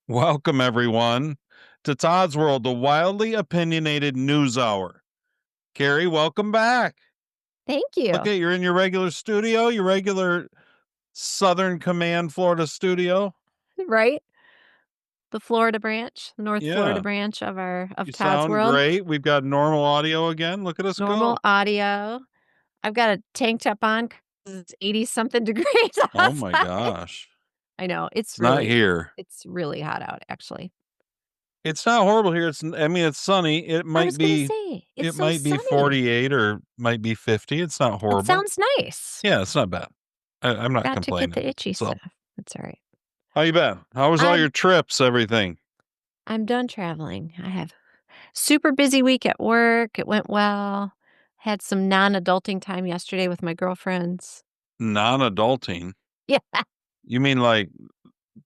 Welcome, everyone, to Todd's World, the wildly opinionated news hour. Carrie, welcome back. Thank you. Okay, you're in your regular studio, your regular Southern Command Florida studio. Right? The Florida branch, North Florida Yeah, branch of you Todd's sound World. great. We've got normal audio again. Look at us Normal go. audio. I've got a tank top on 'cause it's 80 something degrees Oh my outside. gosh. I know, It's not here. it's really hot out, actually. It's not horrible here. It's sunny. It I might was gonna be say, it's it so might be sunny. 48 or might be 50. It's not It horrible. sounds nice. Yeah, it's not bad. I'm not Got to get complaining. the itchy So, stuff. That's all right. how you been? How was all I'm your trips, everything? I'm done traveling. I have super busy week at work. It went well. Had some non-adulting time yesterday with my girlfriends. Non-adulting? Yeah. You mean like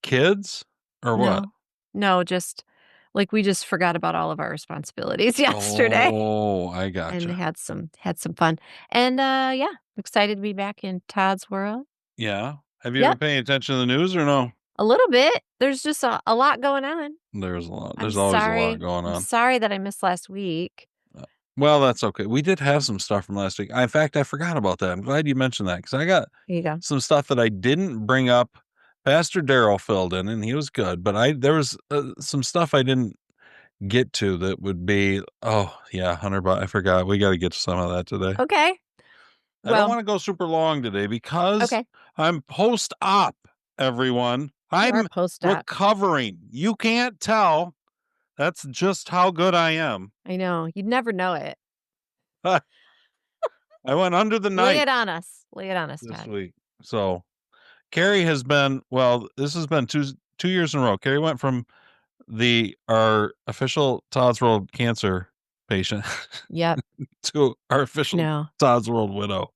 kids or what? No. No, just like, we just forgot about all of our responsibilities yesterday Oh, I and gotcha. had some fun. And, yeah, excited to be back in Todd's world. Yeah. Have you been Yep, paying attention to the news or no? a little bit. There's just a lot going on. There's a lot. I'm There's always a lot sorry. going I'm on. sorry that I missed last week. Well, that's okay. We did have some stuff from last week. In fact, I forgot about that. I'm glad you mentioned that because I got There you go. some stuff that I didn't bring up. Pastor Daryl filled in and he was good, but there was some stuff I didn't get to that would be, oh yeah, 100 I forgot. We got to get to some of that today. Okay. I don't Well, want to go super long today because okay. I'm post-op, everyone. You are I'm post-op. recovering. You can't tell. That's just how good I am. I know. You'd never know it. I went under the Lay knife it on us. Lay it on us, this Todd. week. So Carrie has been, well, this has been two years in a row. Carrie went from our official Todd's World cancer patient Yep. to our I official know. Todd's World widow.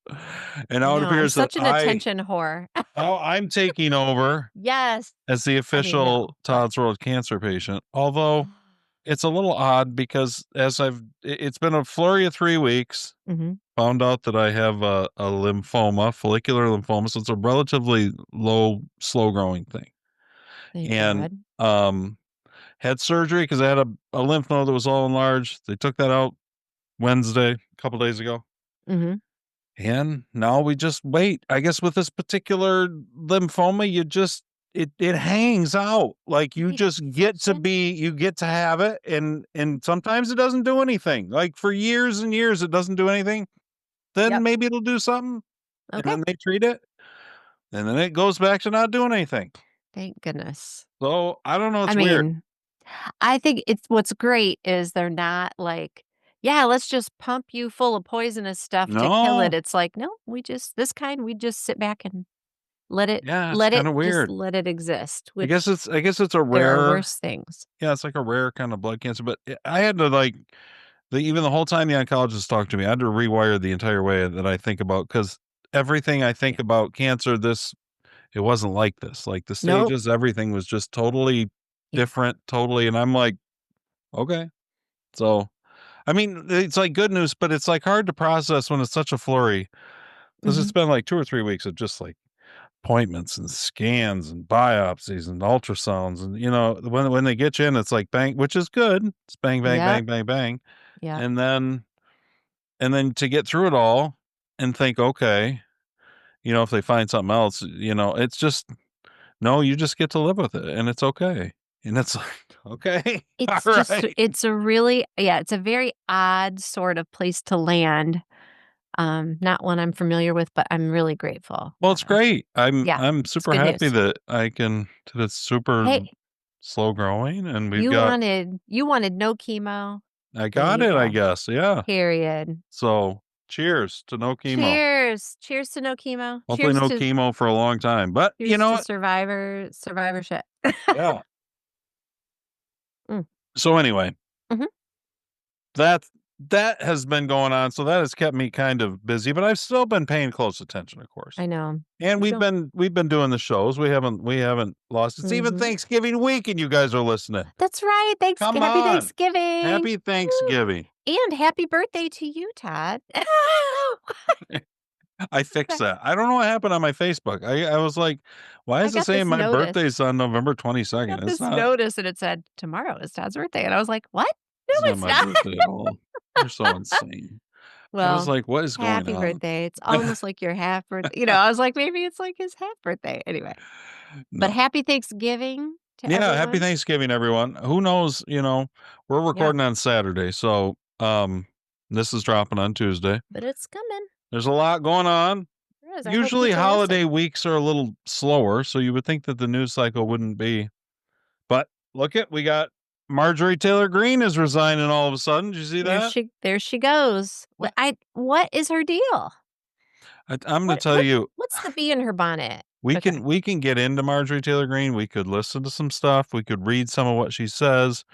And I now it know. I'm appears that such an attention whore. I'm taking over Yes. as the I mean, no, official but Todd's World cancer patient. Although it's a little odd because it's been a flurry of 3 weeks. Mhm. Found out that I have a lymphoma, follicular lymphoma. So it's a relatively low, slow growing thing. Thank And God. um, had surgery because I had a lymph node that was all enlarged. They took that out Wednesday, a couple days ago. Mhm. And now we just wait. I guess with this particular lymphoma, it hangs out. Like you It's just such an you get to have it and sometimes it doesn't do anything. Like for years and years it doesn't do anything. Then Yep. maybe it'll do something and Okay. then they treat it and then it goes back to not doing anything. Thank goodness. So, I don't know, I it's weird. mean, I think it's what's great is they're not like, "Yeah, let's just pump you full of poisonous stuff to kill it." No. It's like, "No, we just sit back and Yeah, it's kind of weird. let it exist," which I guess it's a there are rare worse things. yeah, it's like a rare kind of blood cancer, but I had to like even the whole time the oncologist talked to me, I had to rewire the entire way that I think about because everything I think Yeah. about cancer, it wasn't like this. Like the Nope. stages, everything was just totally Yeah. different, totally. And I'm like, okay. So, I mean, it's like good news, but it's like hard to process when it's such a flurry because it's Mhm. been like 2 or 3 weeks of just like appointments and scans and biopsies and ultrasounds. And, when they get you in, it's like bang, which is good. It's bang, bang, Yep. bang, bang, bang. Yep. And then And then to get through it all and think, okay, if they find something else, it's just no, you just get to live with it and it's okay. And it's like, okay, all right. It's a really yeah, it's a very odd sort of place to land, not one I'm familiar with, but I'm really grateful. Well, it's great. Yeah, I'm it's super good happy news. that it's super Hey, slow growing and we've got you wanted no chemo. I There got you it, I go. guess. Yeah. Period. So cheers to no chemo. Cheers. Cheers to no chemo. Hopefully no chemo for a long time. But you Cheers know to what? survivorship. Yeah. Mm, So anyway, mhm. That that has been going on, so that has kept me kind of busy, but I've still been paying close attention, of course. I know. And You don't we've been doing the shows. We haven't lost. It's even mhm. Thanksgiving week and you guys are listening. That's right. Come Happy on. Thanksgiving. Happy Woo. Thanksgiving. And happy birthday to you, Todd. I fixed Okay. that. I don't know what happened on my Facebook. I was like, "Why I is it got saying this my notice. birthday's on November I 22nd? got It's this not. notice and it said, "Tomorrow is Todd's birthday." And I was like, "What? No, It's not it's my not." birthday at all. You're so insane." I was Well, like, "What is going happy on?" birthday. It's almost like your half birthday. I was like, maybe it's like his half birthday. Anyway, but No. happy Thanksgiving to Yeah, happy everyone. Thanksgiving, everyone. Who knows, we're Yep. recording on Saturday, so, this is dropping on Tuesday. But it's coming. There's a lot going on. There is. I hope Usually, people holiday listen. weeks are a little slower, so you would think that the news cycle wouldn't be. But look at we got Marjorie Taylor Greene is resigning all of a sudden. Did you see that? There she goes. What? What is her deal? I'm gonna What tell what you, what's the bee in her bonnet? we Okay. can we can get into Marjorie Taylor Greene. We could listen to some stuff. We could read some of what she says.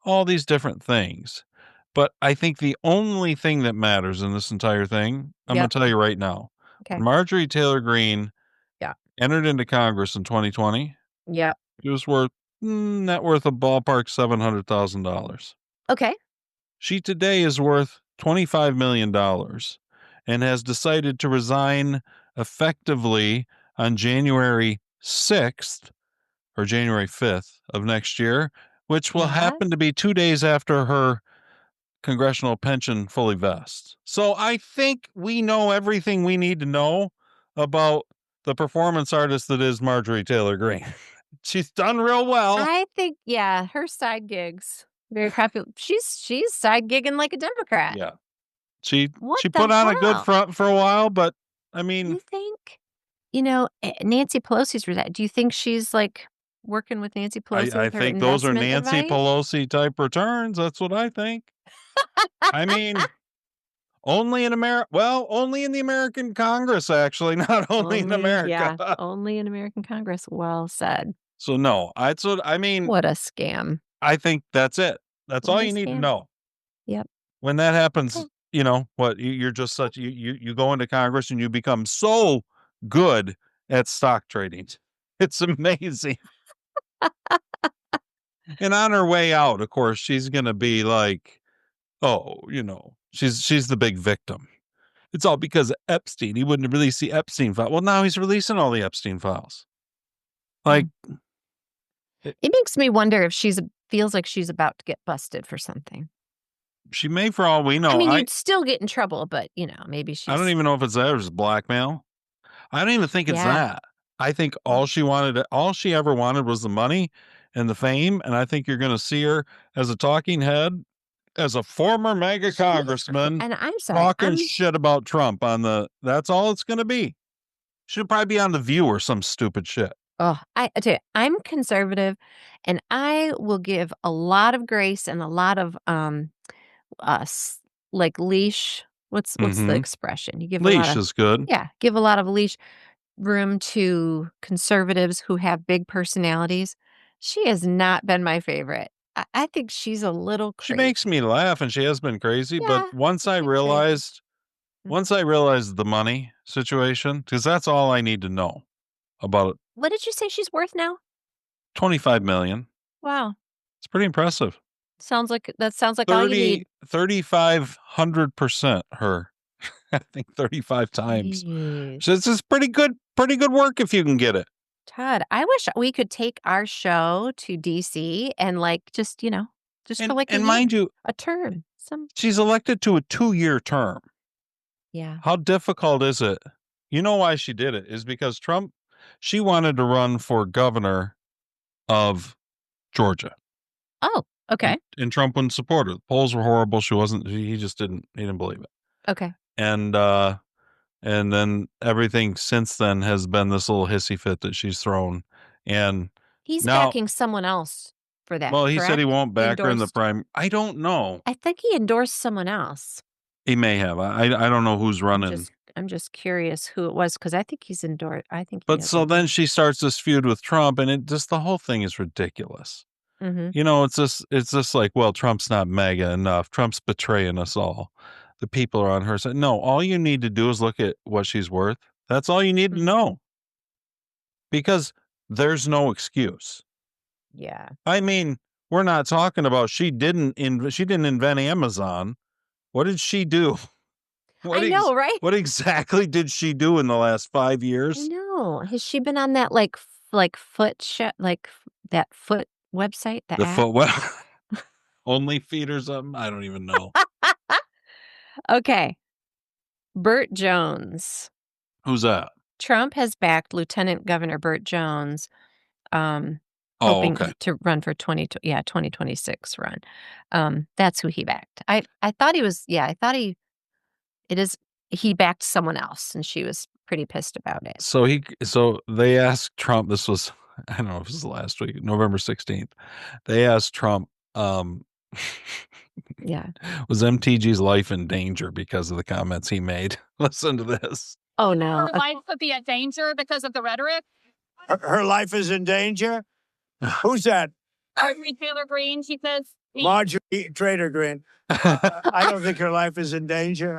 All these different things. But I think the only thing that matters in this entire thing, I'm gonna Yep. tell you right now. When Okay. Marjorie Taylor Greene Yeah. entered into Congress in 2020, Yep. she was worth net worth a ballpark $700,000. Okay. She today is worth $25 million and has decided to resign effectively on January 6th or January 5th of next year, which will Yeah. happen to be 2 days after her congressional pension fully vests. So I think we know everything we need to know about the performance artist that is Marjorie Taylor Greene. She's done real well. I think, yeah, her side gigs, very popular. She's side gigging like a Democrat. Yeah. She What she the put on a good hell? front for a while, but I mean, You think? Nancy Pelosi's resi do you think she's, like, working with Nancy I Pelosi I with her think those are investment Nancy advice? Pelosi type returns. That's what I think. I mean, only in the American Congress, actually, not only in Only America. yeah, only in American Congress. Well said. So no, that's what I mean. What a scam. I think that's it. That's all What a you need to scam. know. Yep. When that happens, Okay. what you're just such you go into Congress and you become so good at stock trading. It's amazing. And on her way out, of course, she's gonna be like, "Oh, she's the big victim. It's all because of Epstein. He wouldn't release the Epstein file." Well, now he's releasing all the Epstein files. Like, Mm. it, It makes me wonder if she's feels like she's about to get busted for something. she may, for all we I know. mean, I you'd still get in trouble, but, maybe I don't she's even know if it's that or it's blackmail. I don't even think it's yeah. that. I think Mm. all she ever wanted was the money and the fame. And I think you're going to see her as a talking head, as a former MAGA congressman And I'm sorry, talking shit about Trump that's all it's going to be. She'll probably be on The View or some stupid shit. I tell you, I'm conservative, and I will give a lot of grace and a lot of, s like, leash what's the Hmm. expression? You give a lot Leash of is good. yeah, give a lot of leash room to conservatives who have big personalities. She has not been my favorite. I think she's a little She makes crazy. me laugh and she has been crazy. But Yeah, she's crazy. once Mhm. I realized the money situation, because that's all I need to know about it. What did you say she's worth now? 25 million. Wow. It's pretty impressive. Sounds like all you need. 3,500% her. I think 35 times. So Jeez. this is pretty good work if you can get it. Todd, I wish we could take our show to DC and, like, just for, like, a And year, mind you, a term, she's elected to a 2-year term. yeah. How difficult is it? You know why she did it is because she wanted to run for governor of Georgia. Oh, okay, And Trump wouldn't support her. The polls were horrible. He just didn't believe it. okay. And and then everything since then has been this little hissy fit that she's thrown. And He's now, backing someone else for that, well, he said he correct? won't He back her in the endorsed prime. I don't know. I think he endorsed someone else. He may have. I don't know who's I'm running. just I'm just curious who it was because I think he But has so then endorsed. she starts this feud with Trump, and the whole thing is ridiculous. Mhm. It's just like, well, Trump's not mega enough. Trump's betraying us all. The people are on her side. No, all you need to do is look at what she's worth. That's all you need to Mm. know because there's no excuse. Yeah. I mean, we're not talking about she didn't invent Amazon. What did she do? I know, right? What exactly did she do in the last 5 I years? know. Has she been on that, like, foot that foot website, the The app? foot well, only feet or something? I don't even know. Okay. Burt Jones. Who's that? Trump has backed Lieutenant Governor Burt Jones, um, Oh, hoping okay. to run for 2026 run. That's who he backed. I thought he was I thought it is he backed someone else, and she was pretty pissed about it. So they asked Trump, this was, I don't know if this was last week, November 16th. They asked Trump, Yeah. was MTG's life in danger because of the comments he made? Listen to this. Oh, no. Her life could be in danger because of the rhetoric. Her life is in danger? Who's that? Marjorie Taylor Greene, she says. Marjorie Trader Green. I don't think her life is in danger.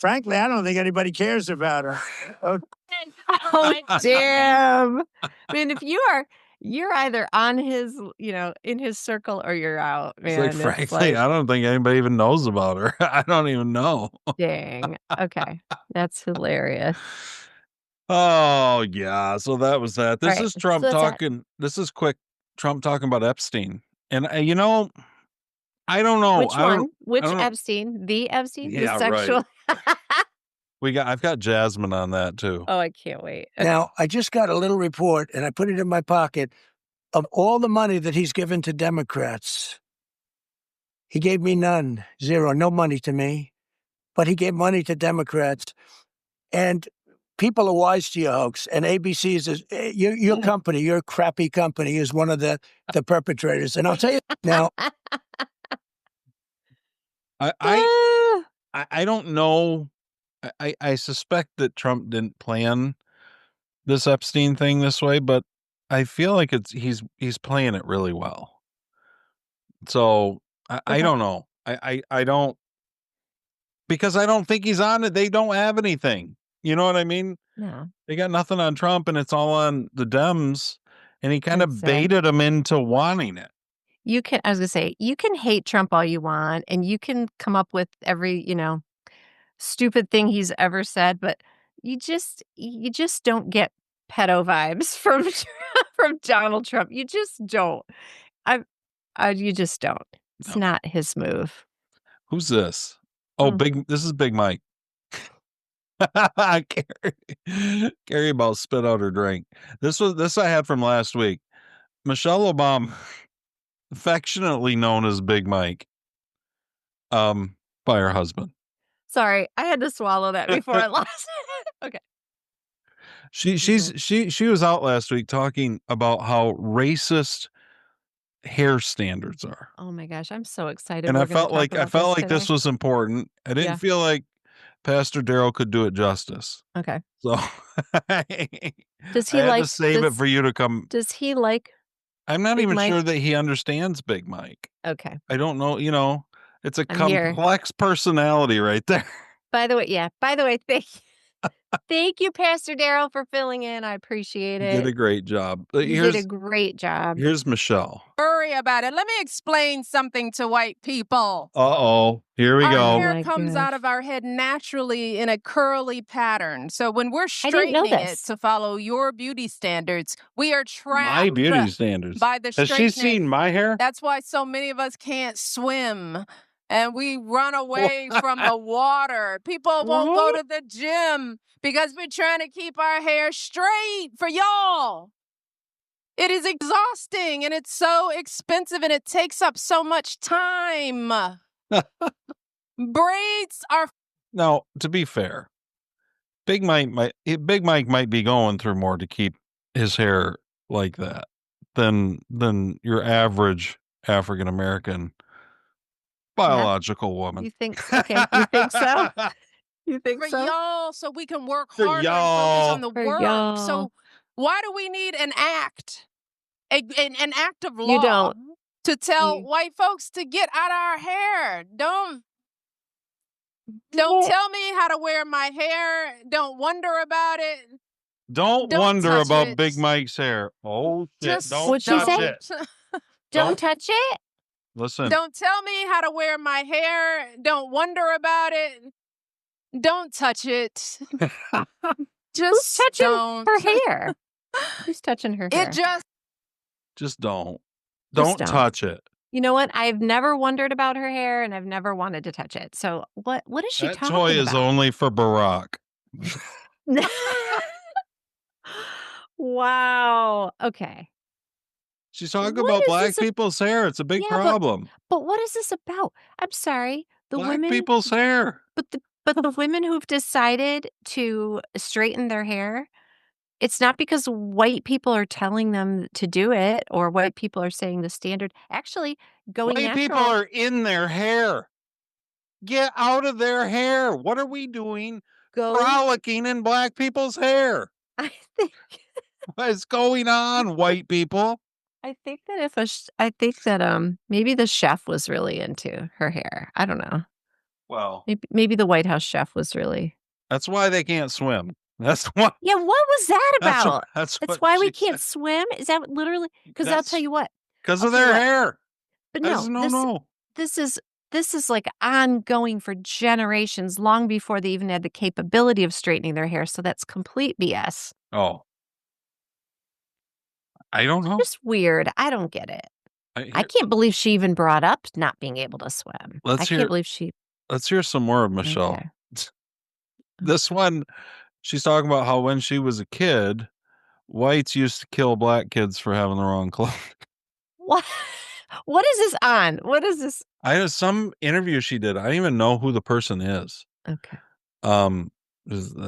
Frankly, I don't think anybody cares about her. Oh, damn. I mean, if you're either on his, in his circle or you're out, It's man. like, frankly, I don't think anybody even knows about her. I don't even know. Dang. Okay. That's hilarious. Oh, yeah. So that was that. All This right. is Trump So that's that. talking. This is quick. Trump talking about Epstein. And, I don't know. Which one? I Which don't know. Epstein? The Epstein? The Yeah, right. sexual? I've got Jasmine on that too. Oh, I can't wait. Okay. Now, I just got a little report, and I put it in my pocket, of all the money that he's given to Democrats. He gave me none, zero, no money to me, but he gave money to Democrats. And people are wise to your hoax. And ABC is your company, your crappy company, is one of the perpetrators. And I'll tell you now. I don't know. I suspect that Trump didn't plan this Epstein thing this way, but I feel like he's playing it really well. So I Okay. don't know. I don't, because I don't think he's on it. They don't have anything. You know what I mean? No. They got nothing on Trump, and it's all on the Dems, and he kind I'd of say. baited them into wanting it. I was gonna say, you can hate Trump all you want, and you can come up with every, stupid thing he's ever said, but you just don't get pedo vibes from from Donald Trump. You just don't. You just don't. It's No. not his move. Who's this? Oh, this is Big Mike. Carrie about spit out her drink. This I had from last week. Michelle Obama, affectionately known as Big Mike, by her husband. Sorry, I had to swallow that before I lost it. Okay. She was out last week talking about how racist hair standards are. Oh my gosh, I'm so excited. And We're I gonna felt talk like about this today. was important. I didn't Yeah. feel like Pastor Daryl could do it justice. Okay. So Does I he had to save it for you to come. Does he like I'm not Big even Mike? sure that he understands Big Mike. Okay. I don't know, it's a I'm here. complex personality right there. By the way, thank you, Pastor Daryl, for filling in. I appreciate You it. did a great job. You did a great job. Here's Michelle. Worry about it. Let me explain something to white people. Uh-oh. Here we Our go. hair comes out of our head naturally in a curly pattern. So when we're straightening it to follow your beauty standards, we are trapped My beauty standards. by the Has straightening. she seen my hair? That's why so many of us can't swim. And we run away from the water. People won't go to the gym because we're trying to keep our hair straight for y'all. It is exhausting and it's so expensive and it takes up so much time. Braids are. Now, to be fair, Big Mike might be going through more to keep his hair like that than your average African American biological woman. You think? Okay, you think so? You think for so? y'all, so we can work For harder and y'all. focus on the For work. y'all. So why do we need an act, an act of law You don't. to tell white folks to get out of our hair? Don't tell me how to wear my hair. Don't wonder about it. Don't wonder touch about it. Big Mike's hair. Oh, shit. Just Don't What'd she touch say? it. Don't touch it. Listen. Don't tell me how to wear my hair. Don't wonder about it. Don't touch it. Who's Just touching don't. her hair? Who's touching her hair? It Just don't. Just Don't touch it. You know what? I've never wondered about her hair, and I've never wanted to touch it. So what is she That talking toy about? is only for Barack. Wow. Okay. She's talking What about is black this people's hair. It's a big Yeah, problem. But what is this about? I'm sorry. The Black women people's hair. But the women who've decided to straighten their hair, it's not because white people are telling them to do it or white people are saying the standard. Actually, going White people natural are in their hair. Get out of their hair. What are we doing? Frolicking in black people's hair. I think What is going on, white people? I think that maybe the chef was really into her hair. I don't know. Well, Maybe the White House chef was really. that's why they can't swim. That's why. Yeah, what was that about? That's why we she can't said. swim? Is that literally? Because I'll tell you what. Because I'll of tell you their what. hair. But No, no. this is like ongoing for generations, long before they even had the capability of straightening their hair. So that's complete BS. Oh. I don't know. Just weird. I don't get it. I can't believe she even brought up not being able to swim. Let's can't believe she. Let's hear some more of Michelle. Okay. This one, she's talking about how when she was a kid, whites used to kill black kids for having the wrong clothes. What? What is this on? What is this? I have some interview she did. I don't even know who the person is. Okay.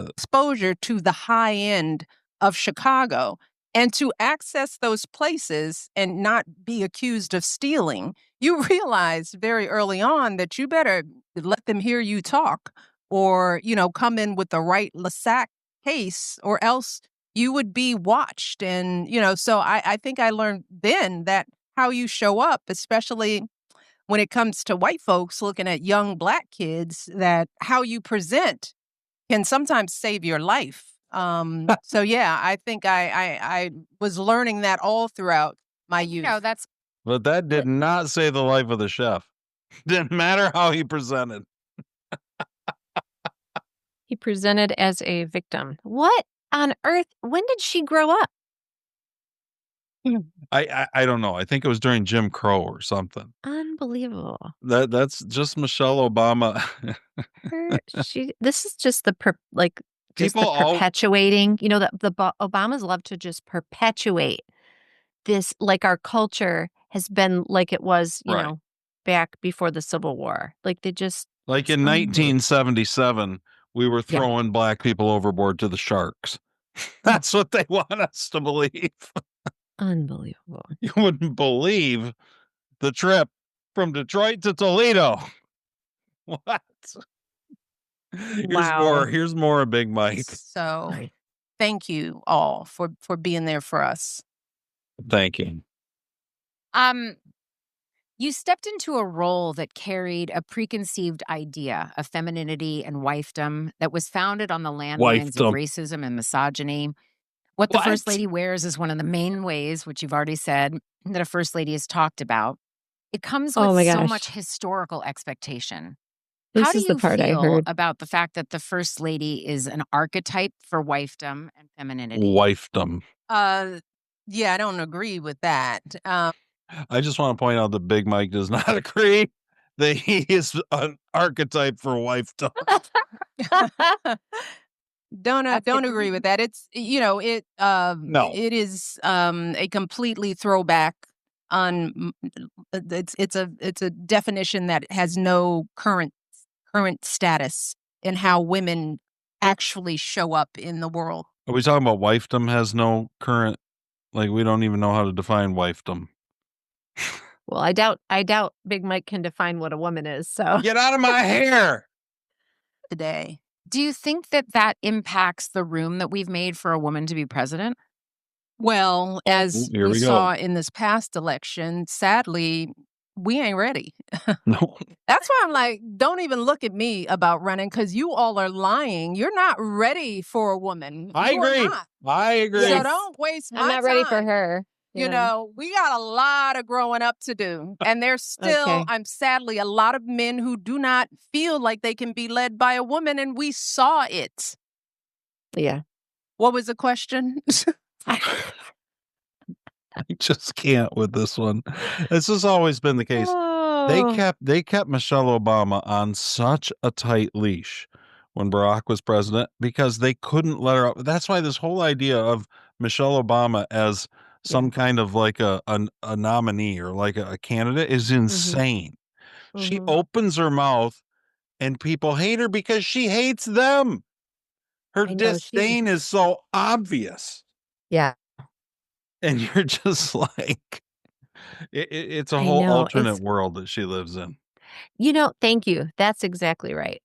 Exposure to the high end of Chicago and to access those places and not be accused of stealing, you realize very early on that you better let them hear you talk or, come in with the right LaSac case or else you would be watched. And, so I think I learned then that how you show up, especially when it comes to white folks looking at young black kids, that how you present can sometimes save your life. So yeah, I think I was learning that all throughout my youth. But that did not save the life of the chef. Didn't matter how he presented. He presented as a victim. What on earth? When did she grow up? I don't know. I think it was during Jim Crow or something. Unbelievable. That's just Michelle Obama. This is just the perpetuating. The Obamas love to just perpetuate this, like our culture has been like it was, back before the Civil War. Like they just like in 1977, we were throwing black people overboard to the sharks. That's what they want us to believe. Unbelievable. You wouldn't believe the trip from Detroit to Toledo. What? Here's more of Big Mike. So thank you all for being there for us. Thank you. You stepped into a role that carried a preconceived idea of femininity and wifedom that was founded on the landmines of racism and misogyny. What the First Lady wears is one of the main ways, which you've already said, that a First Lady is talked about. It comes with so much historical expectation. How do you feel about the fact that the First Lady is an archetype for wifedom and femininity? Wifedom. Yeah, I don't agree with that. I just want to point out that Big Mike does not agree that he is an archetype for wifedom. Don't agree with that. It's no. It is a completely throwback on it's a definition that has no current status in how women actually show up in the world. Are we talking about wifedom has no current, like we don't even know how to define wifedom? Well, I doubt Big Mike can define what a woman is, so. Get out of my hair! Today. Do you think that impacts the room that we've made for a woman to be president? Well, as we saw in this past election, sadly, we ain't ready. No. That's why I'm like, don't even look at me about running because you all are lying. You're not ready for a woman. I agree. So Yes. don't waste my time. I'm not ready for her. You know, we got a lot of growing up to do. And there's still, I'm sadly, a lot of men who do not feel like they can be led by a woman, and we saw it. Yeah. What was the question? I just can't with this one. This has always been the case. They kept Michelle Obama on such a tight leash when Barack was president because they couldn't let her up. That's why this whole idea of Michelle Obama as some kind of like a nominee or like a candidate is insane. She opens her mouth and people hate her because she hates them. Her disdain is so obvious. Yeah. And you're just like, it's a whole alternate world that she lives in. Thank you. That's exactly right.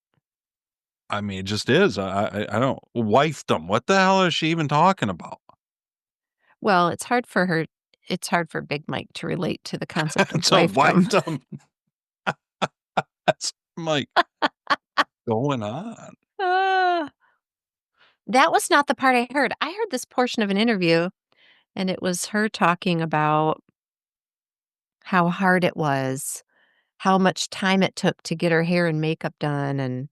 I mean, it just is. I don't wifedom. What the hell is she even talking about? Well, it's hard for Big Mike to relate to the concept of wifedom. That's Mike going on. That was not the part I heard. I heard this portion of an interview, and it was her talking about how hard it was, how much time it took to get her hair and makeup done, and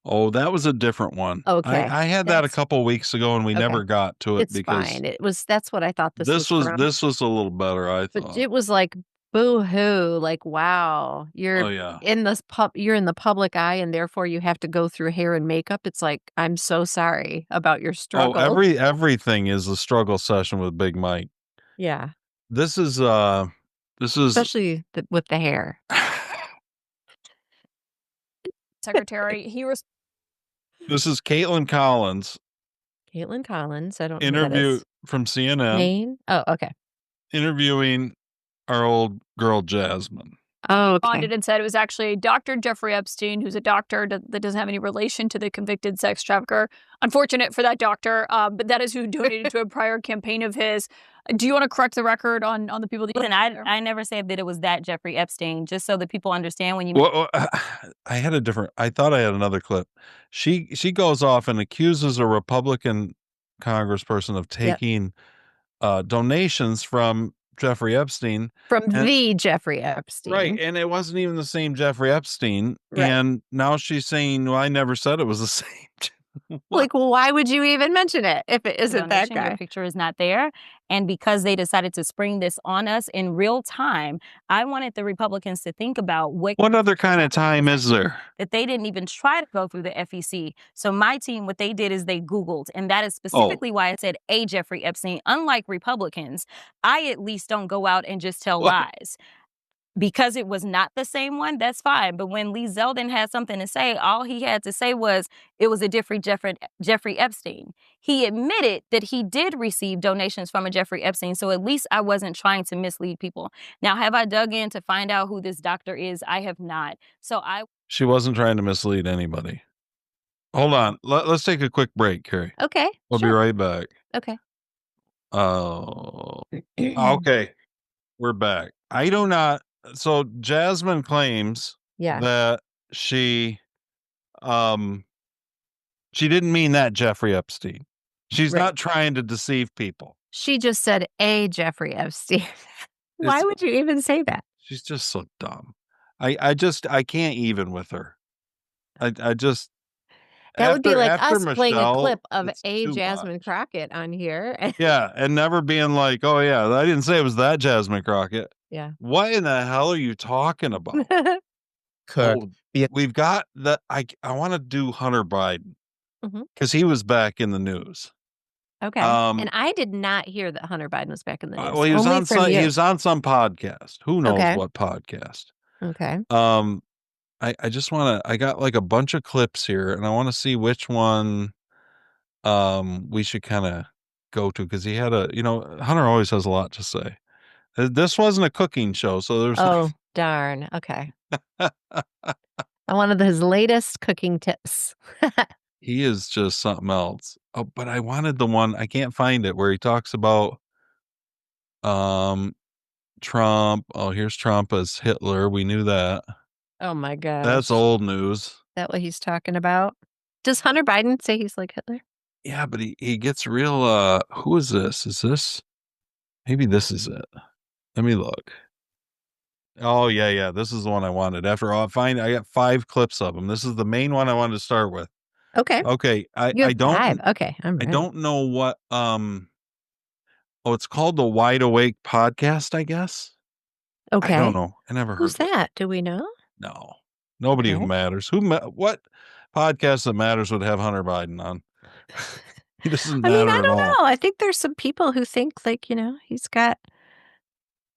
oh, that was a different one. Okay. I had that a couple weeks ago, and we never got to it it's because fine. That's what I thought this was from. this was a little better, I thought. But it was like, boo-hoo, like, wow, you're in the public eye, and therefore you have to go through hair and makeup. It's like, I'm so sorry about your struggle. Oh, everything is a struggle session with Big Mike. Yeah. This is especially with the hair. Secretary, this is Caitlin Collins. Caitlin Collins. I don't know interview from CNN. Maine? Oh, okay. Interviewing our old girl Jasmine. Oh, okay. Responded and said it was actually Dr. Jeffrey Epstein, who's a doctor that doesn't have any relation to the convicted sex trafficker. Unfortunate for that doctor, but that is who donated to a prior campaign of his. Do you want to correct the record on the people that you... Listen, I never said that it was that Jeffrey Epstein, just so that people understand when you... Well, I thought I had another clip. She goes off and accuses a Republican congressperson of taking donations from Jeffrey Epstein. The Jeffrey Epstein. Right, and it wasn't even the same Jeffrey Epstein. Right. And now she's saying, well, I never said it was the same. Like, well, why would you even mention it if it isn't that guy? Your picture is not there. And because they decided to spring this on us in real time, I wanted the Republicans to think about what other kind of time is there? That they didn't even try to go through the FEC. So my team, what they did is they Googled, and that is specifically why I said a Jeffrey Epstein. Unlike Republicans, I at least don't go out and just tell lies. Because it was not the same one, that's fine. But when Lee Zeldin had something to say, all he had to say was it was a different Jeffrey Epstein. He admitted that he did receive donations from a Jeffrey Epstein, so at least I wasn't trying to mislead people. Now, have I dug in to find out who this doctor is? I have not. She wasn't trying to mislead anybody. Hold on. Let's take a quick break, Carrie. Okay. We'll be right back. Okay. Oh. Okay. We're back. I do not. So Jasmine claims that she didn't mean that Jeffrey Epstein. She's not trying to deceive people. She just said a Jeffrey Epstein. Why would you even say that? She's just so dumb. I can't even with her. I just that would be like us Michelle, playing a clip of a Jasmine Crockett on here. Yeah, and never being like, oh yeah, I didn't say it was that Jasmine Crockett. Yeah. What in the hell are you talking about? We've got the I want to do Hunter Biden because he was back in the news. Okay. And I did not hear that Hunter Biden was back in the news. Well, he was on some podcast. Who knows what podcast? Okay. I just want to. I got like a bunch of clips here, and I want to see which one we should kind of go to because he had Hunter always has a lot to say. This wasn't a cooking show, so there's darn. Okay. I wanted his latest cooking tips. He is just something else. Oh, but I wanted the one, I can't find it, where he talks about Trump. Oh, here's Trump as Hitler. We knew that. Oh my gosh. That's old news. Is that what he's talking about? Does Hunter Biden say he's like Hitler? Yeah, but he gets real who is this? Is this Maybe this is it. Let me look. Oh, yeah. This is the one I wanted. After all, I got 5 clips of them. This is the main one I wanted to start with. Okay. Okay. You I have don't 5. Okay, I'm I ready. don't know what it's called the Wide Awake podcast, I guess. Okay. I don't know. I never heard Who's of it. that? Do we know? No. Nobody who Okay. matters. What podcast that matters would have Hunter Biden on? He doesn't I mean, matter I at don't all. know. I think there's some people who think like, he's got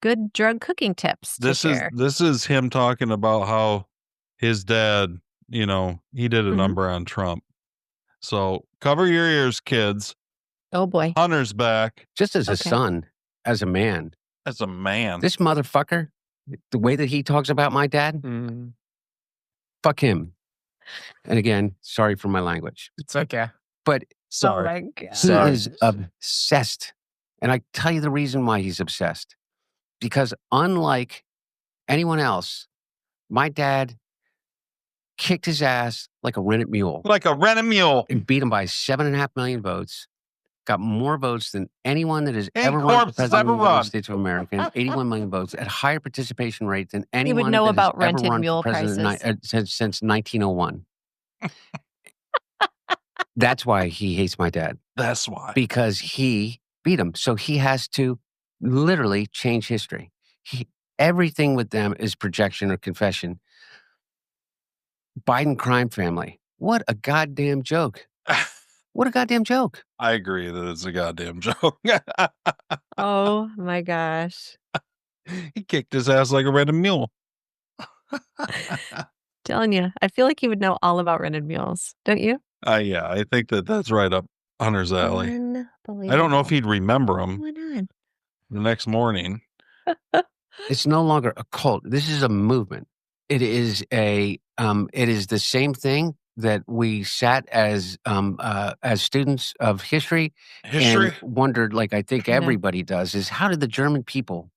good drug cooking tips to share. This is him talking about how his dad, he did a number on Trump. So cover your ears, kids. Oh boy. Hunter's back. Just as a son, as a man. As a man. This motherfucker, the way that he talks about my dad, fuck him. And again, sorry for my language. It's okay. But Sorry. Oh my God. He is obsessed. And I tell you the reason why he's obsessed. Because unlike anyone else, my dad kicked his ass like a rented mule. Like a rented mule. And beat him by 7.5 million votes. Got more votes than anyone that has ever run for president of the United States of America. 81 million votes at higher participation rate than anyone You would know that about has ever rented run mule for president prices. since 1901. That's why he hates my dad. That's why. Because he beat him. So he has to literally change history. Everything with them is projection or confession. Biden crime family. What a goddamn joke. What a goddamn joke. I agree that it's a goddamn joke. Oh my gosh. He kicked his ass like a rented mule. Telling you, I feel like he would know all about rented mules, don't you? Yeah, I think that's right up Hunter's alley. Unbelievable. I don't know if he'd remember him What's going on? the next morning. It's no longer a cult. This is a movement. It is the same thing that we sat as students of history and wondered, like I think everybody does, is how did the German people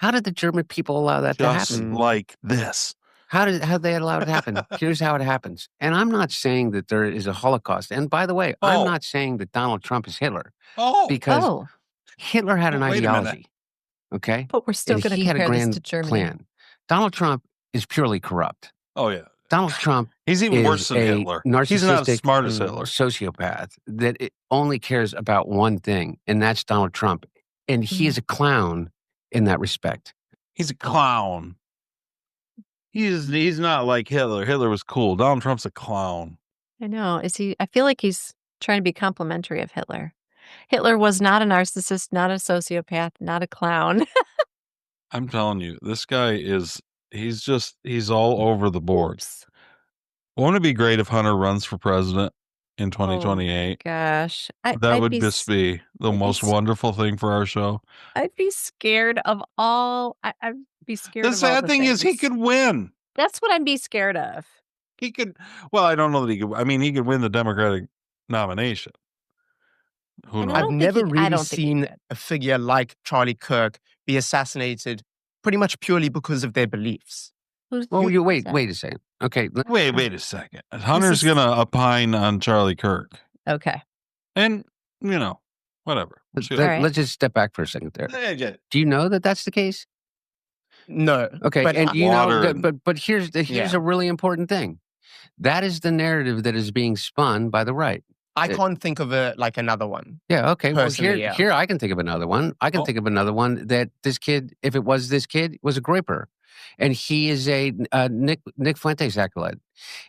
allow that to happen? Like this. How they allow it to happen? Here's how it happens. And I'm not saying that there is a Holocaust. And by the way, I'm not saying that Donald Trump is Hitler. Because Hitler had an ideology. Okay? But we're still going to compare this to Germany. Plan. Donald Trump is purely corrupt. Oh, yeah. Donald Trump He's even is worse than Hitler. He's not as smart as Hitler. Sociopath that only cares about one thing, and that's Donald Trump. And he is a clown in that respect. He's a clown. He's not like Hitler. Hitler was cool. Donald Trump's a clown. I know. I feel like he's trying to be complimentary of Hitler. Hitler was not a narcissist, not a sociopath, not a clown. I'm telling you, this guy he's all over the board. Oops. Won't it be great if Hunter runs for president in 2028? Oh, gosh. That would just be the most wonderful thing for our show. I'd be scared of all. I'd be scared of all the sad thing is he could win. That's what I'd be scared of. He could. Well, I don't know that he could. I mean, he could win the Democratic nomination. Who knows? I've never really seen a figure like Charlie Kirk be assassinated pretty much purely because of their beliefs. Well, wait a second. Okay. Wait a second. Hunter's going to opine on Charlie Kirk. Okay. And, whatever. Let's just step back for a second there. Do you know that that's the case? No. Okay. And you know, but here's a really important thing. That is the narrative that is being spun by the right. I can't think of another one. Yeah, okay. Well, here I can think of another one. I can think of another one that this kid, if it was this kid, was a groyper. And he is a Nick Fuentes acolyte.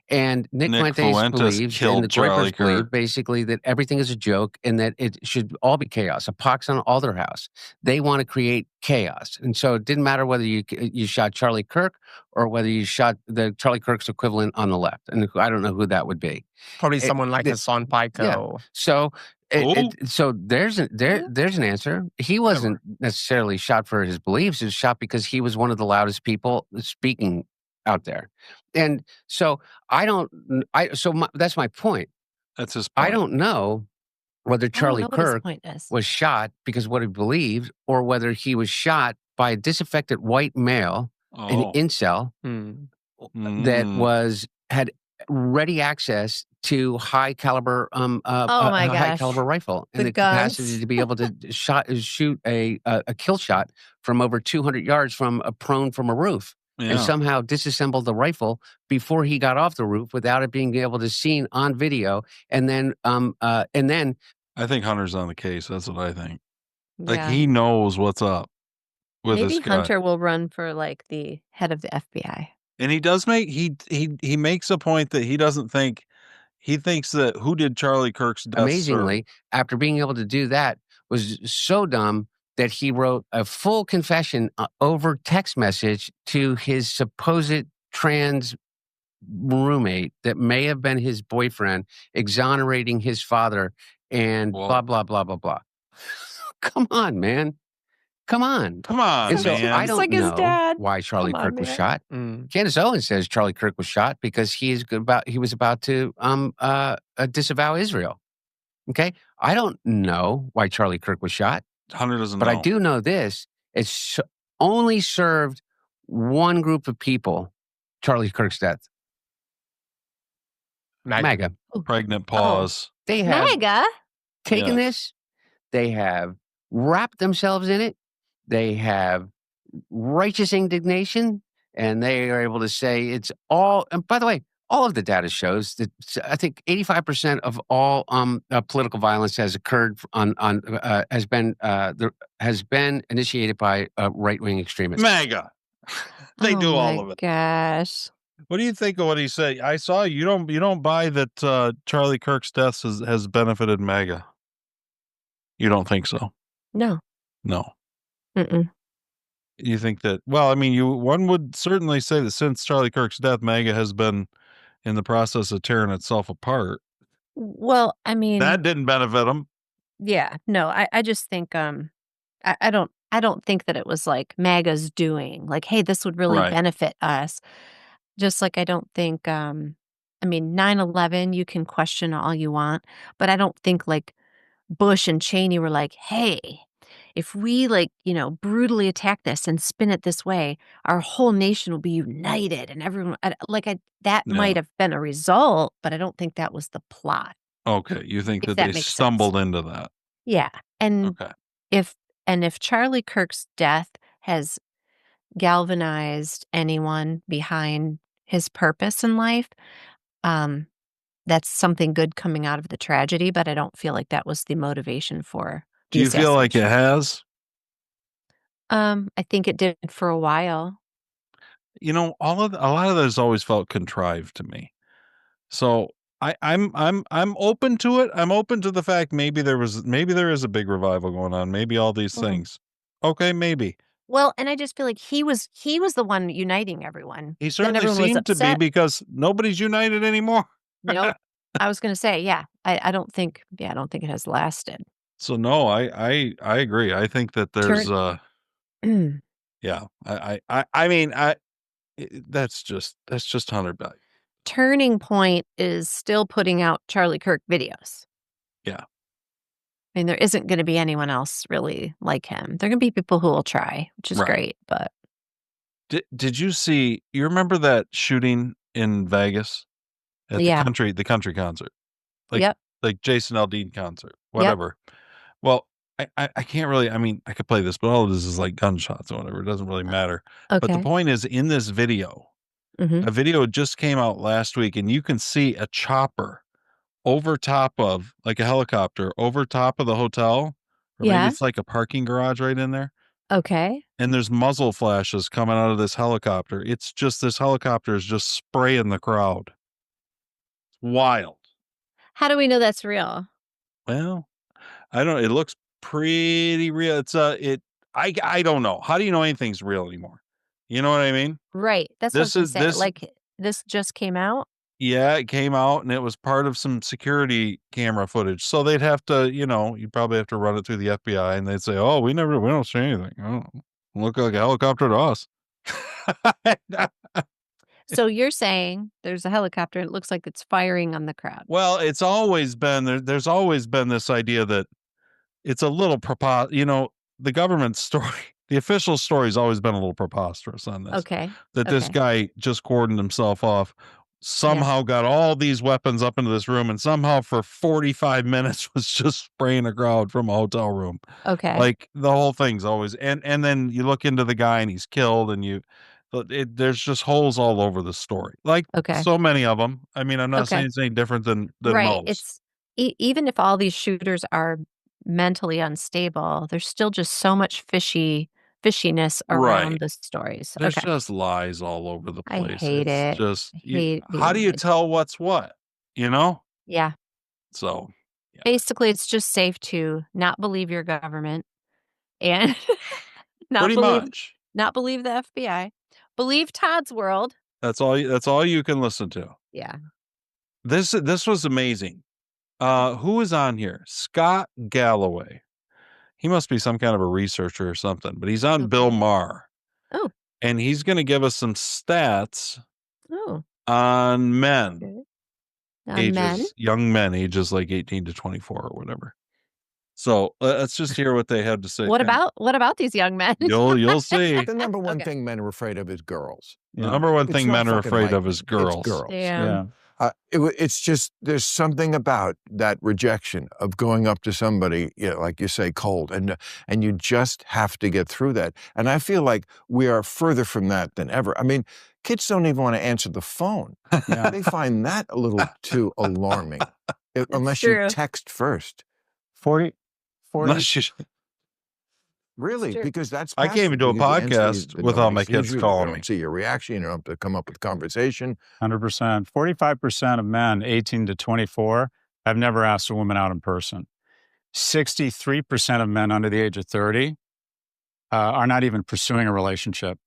And Nick Fuentes believes, and the groypers believe, basically, that everything is a joke and that it should all be chaos. A pox on all their house. They want to create chaos. And so it didn't matter whether you shot Charlie Kirk or whether you shot the Charlie Kirk's equivalent on the left. And I don't know who that would be. Probably someone like Hassan Piker. Yeah. So there's an answer. He wasn't necessarily shot for his beliefs. He was shot because he was one of the loudest people speaking out there. And so that's my point. That's his point. I don't know whether Charlie Kirk was shot because of what he believed or whether he was shot by a disaffected white male, an incel, that had ready access to high caliber Oh my high gosh. caliber rifle and The the capacity guns. to be able to shoot a kill shot from over 200 yards from prone from a roof, and Yeah. somehow disassembled the rifle before he got off the roof without it being able to seen on video. And then I think Hunter's on the case. That's what I think. Like, Yeah. he knows what's up with this Maybe guy. Hunter will run for like the head of the FBI. And he does make he makes a point that he doesn't think he thinks that who did Charlie Kirk's death serve? amazingly, after being able to do that, was so dumb that he wrote a full confession over text message to his supposed trans roommate that may have been his boyfriend, exonerating his father and blah, blah, blah, blah, blah. Come on, man. Come on. Come on, And so man. I Just don't like his know dad. why Charlie Come on, Kirk was man. shot. Candace Owens says Charlie Kirk was shot because he was about to disavow Israel. Okay? I don't know why Charlie Kirk was shot, Hunter doesn't but know. I do know this. It's only served one group of people, Charlie Kirk's death. MAGA. Pregnant pause. They have MAGA? taken Yes. this, they have wrapped themselves in it, they have righteous indignation, and they are able to say it's all. And by the way, all of the data shows that I think 85% of all political violence has occurred has been initiated by right-wing extremists. MAGA. They do all of it. Gosh. What do you think of what he said? I saw you don't buy that Charlie Kirk's death has benefited MAGA. You don't think so? No. No. Mm-mm. You think that? Well, I mean, one would certainly say that since Charlie Kirk's death, MAGA has been in the process of tearing itself apart. Well, I mean, That didn't benefit him. yeah, no, I just think I don't think that it was like MAGA's doing like, hey, this would really Right. benefit us. Just like I don't think I mean 9/11 you can question all you want, but I don't think like Bush and Cheney were like, hey, if we like, brutally attack this and spin it this way, our whole nation will be united and everyone that Yeah. might have been a result, but I don't think that was the plot. Okay, you think If that that they makes sense. stumbled into that? Yeah. And Okay. if Charlie Kirk's death has galvanized anyone behind his purpose in life, that's something good coming out of the tragedy, but I don't feel like that was the motivation for Do the you feel like it assassination. has? I think it did for a while. A lot of those always felt contrived to me. So I'm open to it. I'm open to the fact maybe there is a big revival going on. Maybe all these things. Okay, maybe. Well, and I just feel like he was the one uniting everyone. He Then certainly everyone was seemed to be upset. because nobody's united anymore. No, I was going to say, yeah, I don't think it has lasted. So no, I agree. I think that there's yeah. I mean, that's just Hunter Biden. Turning Point is still putting out Charlie Kirk videos. Yeah. I mean, there isn't going to be anyone else really like him. There are going to be people who will try, which is Right. great, but Did you see? You remember that shooting in Vegas at Yeah. the country concert? Yep. Like Jason Aldean concert, whatever. Well, I can't really. I mean, I could play this, but all of this is like gunshots or whatever. It doesn't really matter. But the Okay. point is, in this video, Mhm. a video just came out last week, and you can see a chopper over top of, like a helicopter, over top of the hotel, or maybe Yeah. it's like a parking garage right in there. Okay. And there's muzzle flashes coming out of this helicopter. It's just this helicopter is just spraying the crowd. Wild. How do we know that's real? Well, I don't. It looks pretty real. It's I don't know. How do you know anything's real anymore? You know what I mean? Right. That's what I was This going to is say. Like this just came out. Yeah, it came out and it was part of some security camera footage. So they'd have to, you probably have to run it through the FBI and they'd say, "Oh, we don't see anything. Oh, look like a helicopter to us." So you're saying there's a helicopter. It looks like it's firing on the crowd. Well, it's always been there's always been this idea that it's a little the government story, the official story has always been a little preposterous on this. Okay. That this Okay. guy just cordoned himself off somehow got all these weapons up into this room and somehow for 45 minutes was just spraying a crowd from a hotel room. Okay. Like the whole thing's always, and then you look into the guy and he's killed and there's just holes all over the story. Like so many of them. I mean, I'm not saying it's any different than Right. most. It's even if all these shooters are mentally unstable, there's still just so much fishiness around the stories. There's just lies all over the I place. hate It's it. just, I hate how do you tell what's what? You know? Yeah. So, yeah. Basically, it's just safe to not believe your government and not Pretty much. not believe the FBI. Believe Todd's world. That's all you can listen to. Yeah. This was amazing. Who is on here? Scott Galloway. He must be some kind of a researcher or something, but he's on Bill Maher. Oh. And he's going to give us some stats Oh. on men. Okay. Young men, ages like 18 to 24 or whatever. So let's just hear what they have to say. What about these young men? You'll see. The number one thing men are afraid of is girls. The number one thing men are afraid of is girls. It's girls. Damn. Yeah. It's just, there's something about that rejection of going up to somebody, like you say, cold, and you just have to get through that. And I feel like we are further from that than ever. I mean, kids don't even want to answer the phone. They find that a little too alarming, unless you text first. 40. Really? Because that's I came into a podcast with all my kids calling me. You don't see your reaction. You don't have to come up with conversation. 100%. 45% of men 18 to 24 have never asked a woman out in person. 63% of men under the age of 30 are not even pursuing a relationship.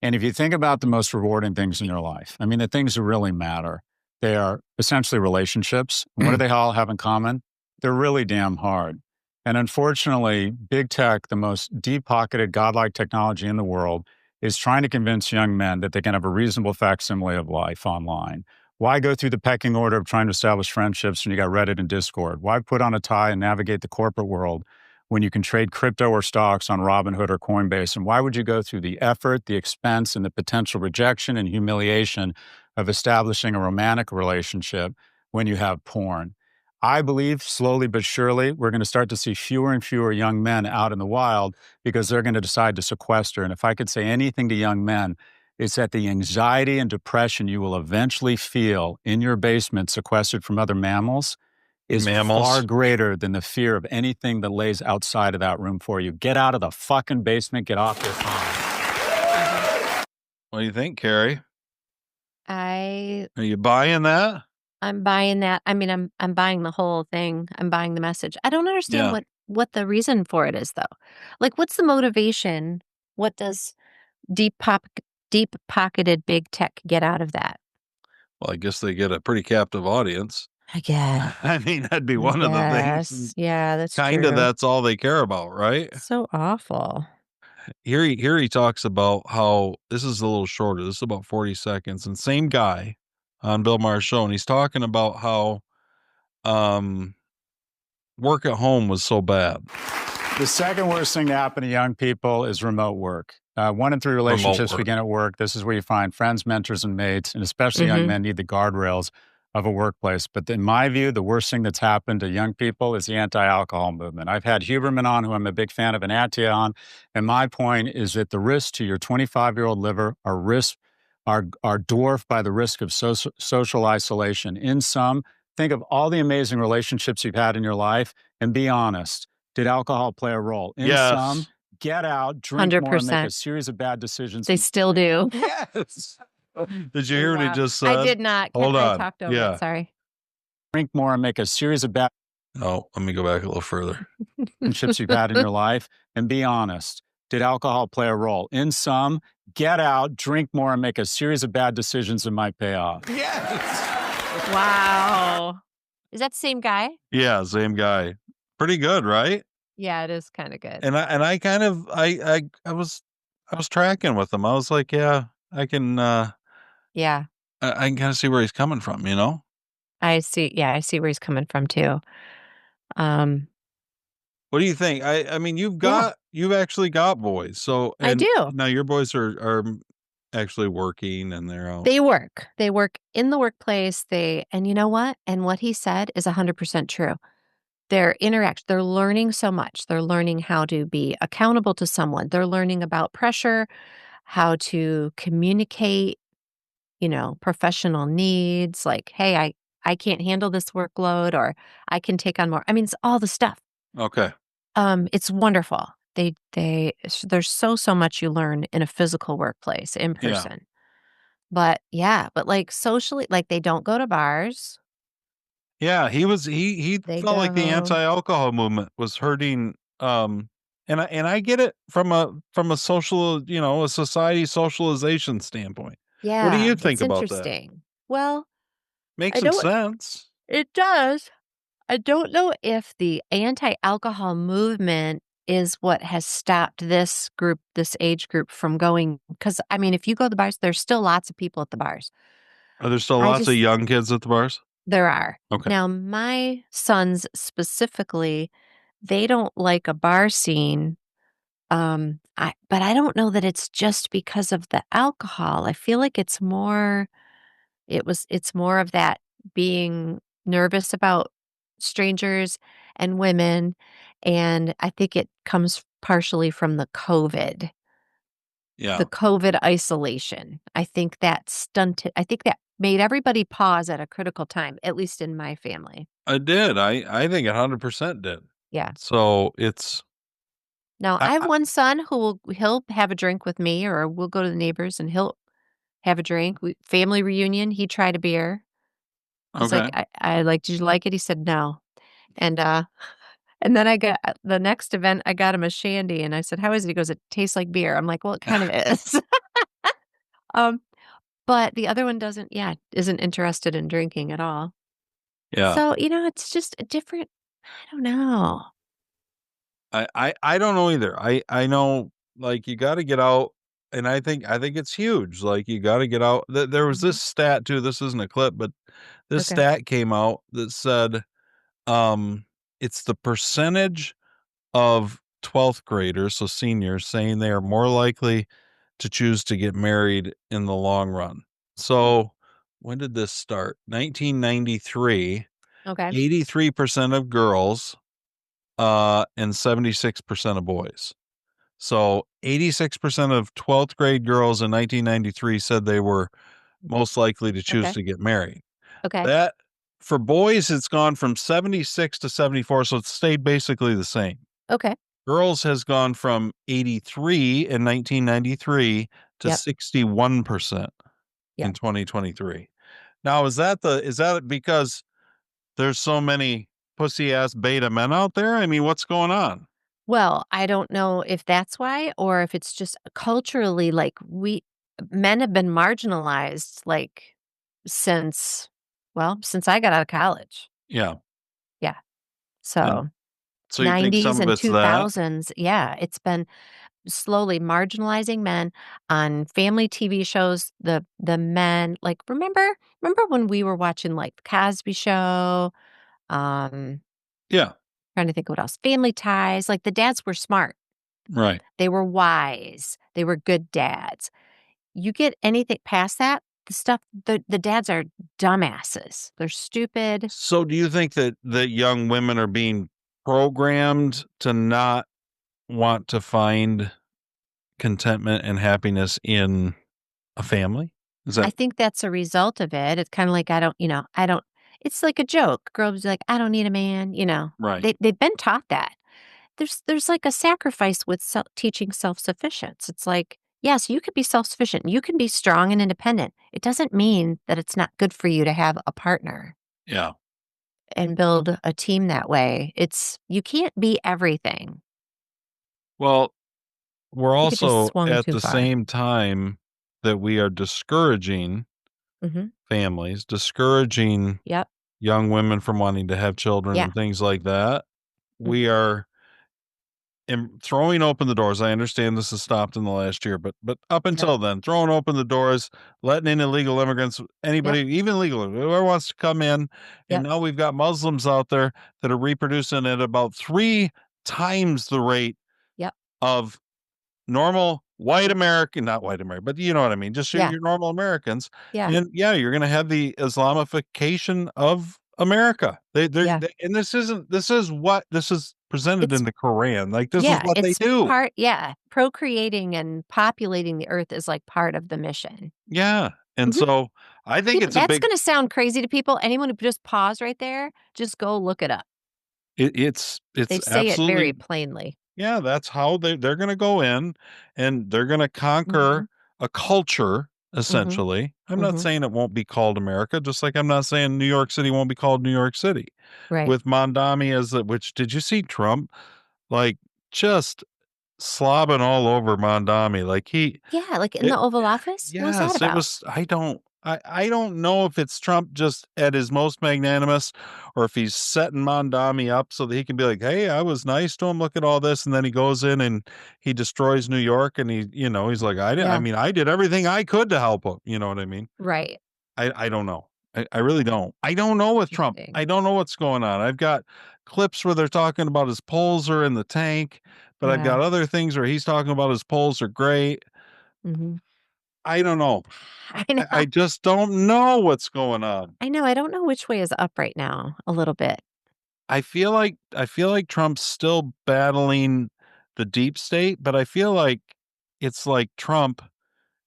And if you think about the most rewarding things in your life, I mean, the things that really matter, they are essentially relationships. What do they all have in common? They're really damn hard. And unfortunately, big tech, the most deep-pocketed, godlike technology in the world, is trying to convince young men that they can have a reasonable facsimile of life online. Why go through the pecking order of trying to establish friendships when you got Reddit and Discord? Why put on a tie and navigate the corporate world when you can trade crypto or stocks on Robinhood or Coinbase? And why would you go through the effort, the expense, and the potential rejection and humiliation of establishing a romantic relationship when you have porn? I believe slowly but surely, we're going to start to see fewer and fewer young men out in the wild because they're going to decide to sequester. And if I could say anything to young men, it's that the anxiety and depression you will eventually feel in your basement sequestered from other mammals is far greater than the fear of anything that lays outside of that room for you. Get out of the fucking basement. Get off your phone. What do you think, Carrie? Are you buying that? I'm buying that. I mean, I'm buying the whole thing. I'm buying the message. I don't understand what the reason for it is, though. Like, what's the motivation? What does deep-pocketed big tech get out of that? Well, I guess they get a pretty captive audience. I guess. I mean, that'd be one of the things. Yeah, that's kind of that's all they care about, right? So awful. Here he talks about how this is a little shorter. This is about 40 seconds, and same guy on Bill Maher's show, and he's talking about how work at home was so bad. The second worst thing to happen to young people is remote work. 1 in 3 relationships begin at work. This is where you find friends, mentors, and mates, and especially young men need the guardrails of a workplace. But in my view, the worst thing that's happened to young people is the anti-alcohol movement. I've had Huberman on, who I'm a big fan of, and Attia on, and my point is that the risks to your 25-year-old liver are dwarfed by the risk of social isolation. In sum, think of all the amazing relationships you've had in your life and be honest. Did alcohol play a role? In sum, get out, drink 100%. More, and make a series of bad decisions. They still do. Yes. Did you hear what he just said? I did not. Hold on. I talked over it. Sorry. Drink more and make a series of bad let me go back a little further. relationships you've had in your life and be honest. Did alcohol play a role? In sum, get out, drink more, and make a series of bad decisions that might pay off. Yes. Wow. Is that the same guy? Yeah, same guy. Pretty good, right? Yeah, it is kind of good. And I kind of I was tracking with him. I was like, yeah, I can I can kind of see where he's coming from, you know? I see. Yeah, I see where he's coming from too. What do you think? I mean, you've actually got boys. So I do. now your boys are actually working and they're out. They work. They work in the workplace. And you know what? And what he said is 100% true. They're learning so much. They're learning how to be accountable to someone. They're learning about pressure, how to communicate, professional needs like, hey, I can't handle this workload or I can take on more. I mean, it's all the stuff. Okay. It's wonderful. There's so much you learn in a physical workplace in person. But like socially, like they don't go to bars. Yeah, he They felt like the go, anti-alcohol movement was hurting, and I get it from a social, a society socialization standpoint. What do yeah, you think it's about that? interesting. Well, Makes I some don't, sense. it does. I don't know if the anti-alcohol movement is what has stopped this age group from going. Because, I mean, if you go to the bars, there's still lots of people at the bars. Are there still I lots of just young kids at the bars? There are. Okay. Now, my sons specifically, they don't like a bar scene. But I don't know that it's just because of the alcohol. I feel like it's more of that being nervous about strangers and women. And I think it comes partially from the Yeah. COVID isolation. I think that made everybody pause at a critical time, at least in my family. I did. I think 100% did. Yeah. So it's Now, I I have one son he'll have a drink with me, or we'll go to the neighbors and he'll have a drink. Family reunion, he tried a beer. He's like, okay. I like, did you like it? He said no. And and then I got the next event, I got him a shandy and I said, how is it? He goes, it tastes like beer. I'm like, well, it kind of is. um, but the other one isn't interested in drinking at all. Yeah. So, it's just a different, I don't know. I don't know either. I know, like, you gotta get out, and I think it's huge. Like, you gotta get out. There was Mhm. this stat too. This isn't a clip, but this Okay. stat came out that said, um, it's the percentage of 12th graders, so seniors, saying they are more likely to choose to get married in the long run. So, when did this start? 1993, Okay. 83% of girls, and 76% of boys. So 86% of 12th grade girls in 1993 said they were most likely to choose Okay. to get married. Okay. That for boys, it's gone from 76 to 74, so it's stayed basically the same. Okay. Girls has gone from 83 in 1993 to Yep. 61% in Yep. 2023. Now, is that because there's so many pussy ass beta men out there? I mean, what's going on? Well, I don't know if that's why or if it's just culturally, like, men have been marginalized, like, since I got out of college. Yeah. Yeah. And So, so you think some 90s of and it's that? 2000s, yeah, it's been slowly marginalizing men on family TV shows. The men, like, remember when we were watching, like, The Cosby Show? Um, Yeah. Trying to think what else. Family Ties, like, the dads were smart. Right. They were wise. They were good dads. You get anything past that, the dads are dumbasses. They're stupid. So do you think that young women are being programmed to not want to find contentment and happiness in a family? Is I that think that's a result of it. It's kinda like, I don't it's like a joke. Girls be like, "I don't need a man," right? They've been taught that. There's like a sacrifice with teaching self-sufficiency. It's like, yes, you could be self-sufficient. You can be strong and independent. It doesn't mean that it's not good for you to have a partner Yeah. and build a team that way. You can't be everything. Well, we're I think it just also swung at too the far. same time that we are discouraging Mhm. families, discouraging Yep. young women from wanting to have children Yeah. and things like that. We Mhm. are throwing open the doors. I understand this has stopped in the last year, but up Yep. until then, throwing open the doors, letting in illegal immigrants, Yep. anybody, even legal, whoever wants to come in. And Yep. now we've got Muslims out there that are reproducing at about 3 times the rate Yep. of normal white American, not white American, but you know what I mean, just your normal Americans. Yeah. And you're going to have the Islamification of America. They and this is presented in the Quran. Like, this is what they do. Procreating and populating the earth is like part of the mission. Yeah. And so I think it's that's going to sound crazy to people. Anyone who just pause right there, just go look it up. It's They say it very plainly. Yeah, that's how they're going to go in, and they're going to conquer a culture, essentially. I'm not saying it won't be called America, just like I'm not saying New York City won't be called New York City. Right. With Mandami which did you see Trump? Like, just slobbing all over Mandami. Like like in the Oval Office? Yes, what was that about? It was, I don't know if it's Trump just at his most magnanimous, or if he's setting Mandami up so that he can be like, hey, I was nice to him. Look at all this. And then he goes in and he destroys New York. And he's like, I did everything I could to help him. You know what I mean? Right. I don't know. I really don't. I don't know with Trump. I don't know what's going on. I've got clips where they're talking about his polls are in the tank, but I've got other things where he's talking about his polls are great. I don't know. I just don't know what's going on. I know. I don't know which way is up right now a little bit. I feel like Trump's still battling the deep state, but I feel like it's like Trump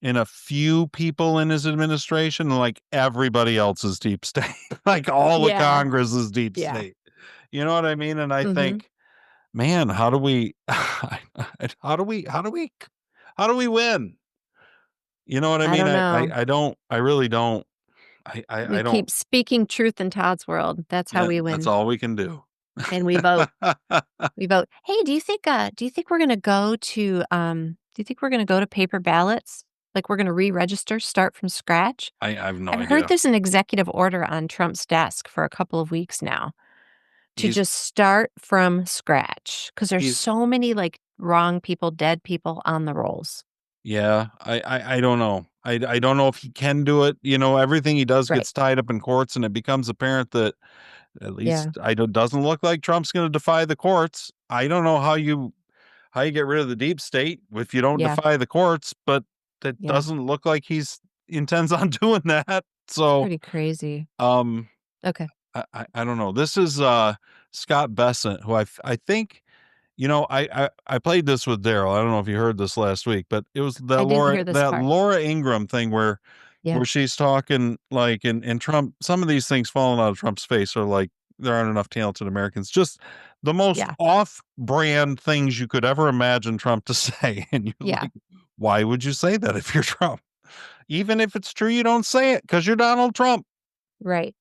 and a few people in his administration, like everybody else is deep state. Like all of Congress is deep state. You know what I mean? And I think, man, how do we win? You know what I mean? I really don't. I don't. Keep speaking truth in Todd's world. That's how we win. That's all we can do. And we vote. We vote. Hey, do you think we're going to go to paper ballots? Like, we're going to re-register, start from scratch? I have no idea. I've heard there's an executive order on Trump's desk for a couple of weeks now to just start from scratch, because there's so many like wrong people, dead people on the rolls. Yeah, I don't know. I don't know if he can do it. Everything he does gets tied up in courts, and it becomes apparent that at least doesn't look like Trump's going to defy the courts. I don't know how you get rid of the deep state if you don't defy the courts, but that doesn't look like he's intends on doing that. So pretty crazy. Okay. I don't know. This is Scott Bessent, who I think, I played this with Daryl. I don't know if you heard this last week, but it was that Laura Ingraham thing where she's talking like, and Trump, some of these things falling out of Trump's face are like, there aren't enough talented Americans. Just the most off-brand things you could ever imagine Trump to say. And you're like, why would you say that if you're Trump? Even if it's true, you don't say it because you're Donald Trump. Right.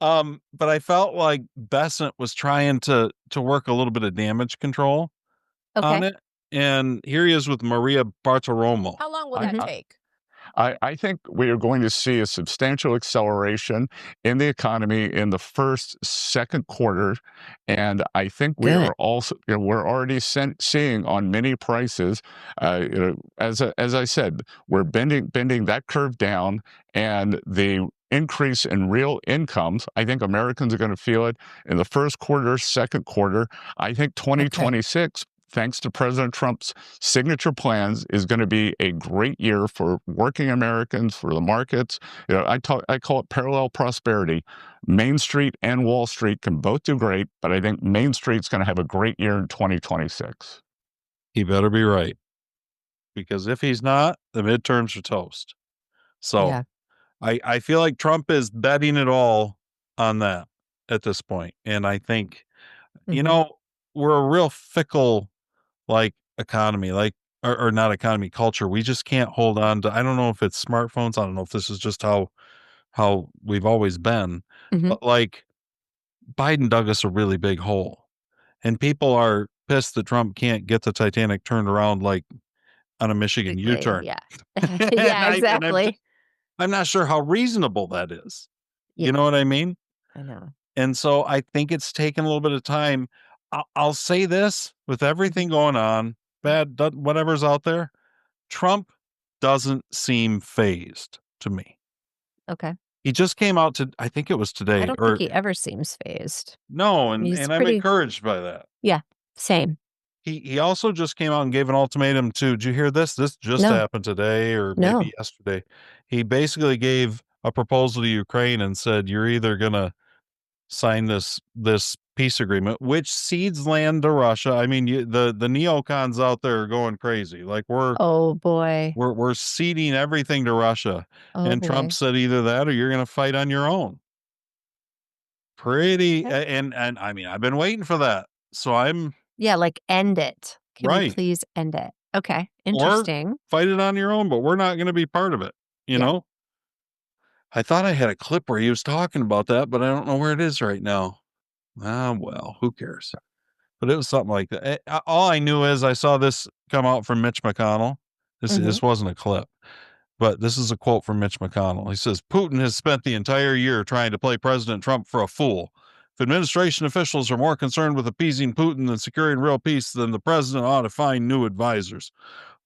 But I felt like Bessent was trying to work a little bit of damage control on it. And here he is with Maria Bartiromo. How long will that take? I think we are going to see a substantial acceleration in the economy in the second quarter, and I think we are also we're already seeing on many prices. As I said, we're bending that curve down, and the increase in real incomes, I think Americans are going to feel it in the first quarter, second quarter. I think 2026. Thanks to President Trump's signature plans, is going to be a great year for working Americans, for the markets. I call it parallel prosperity. Main Street and Wall Street can both do great, but I think Main Street's going to have a great year in 2026. He better be right, because if he's not, the midterms are toast. So I feel like Trump is betting it all on that at this point. And I think, we're a real fickle economy, or not economy, culture. We just can't hold on to, I don't know if it's smartphones. I don't know if this is just how we've always been, but Biden dug us a really big hole, and people are pissed that Trump can't get the Titanic turned around like on a Michigan U-turn. Yeah. Exactly. I'm not sure how reasonable that is. You know what I mean? I know. And so I think it's taken a little bit of time. I'll say this, with everything going on, whatever's out there, Trump doesn't seem phased to me. Okay. He just came out I think it was today. I don't think he ever seems phased. No, and I'm encouraged by that. Yeah, same. He also just came out and gave an ultimatum to, did you hear this? This just No. happened today or No. maybe yesterday. He basically gave a proposal to Ukraine and said, you're either going to sign this peace agreement, which cedes land to Russia. I mean, the neocons out there are going crazy. Like Oh boy. we're ceding everything to Russia. Oh And boy. Trump said either that or you're going to fight on your own. Pretty and I mean, I've been waiting for that. So I'm Yeah, like end it. Can we right. please end it? Okay. Or Interesting. fight it on your own, but we're not going to be part of it. You Yeah. know, I thought I had a clip where he was talking about that, but I don't know where it is right now. Ah, well, who cares? But it was something like that. All I knew is I saw this come out from Mitch McConnell. This wasn't a clip, but this is a quote from Mitch McConnell. He says, Putin has spent the entire year trying to play President Trump for a fool. If administration officials are more concerned with appeasing Putin than securing real peace, then the president ought to find new advisors.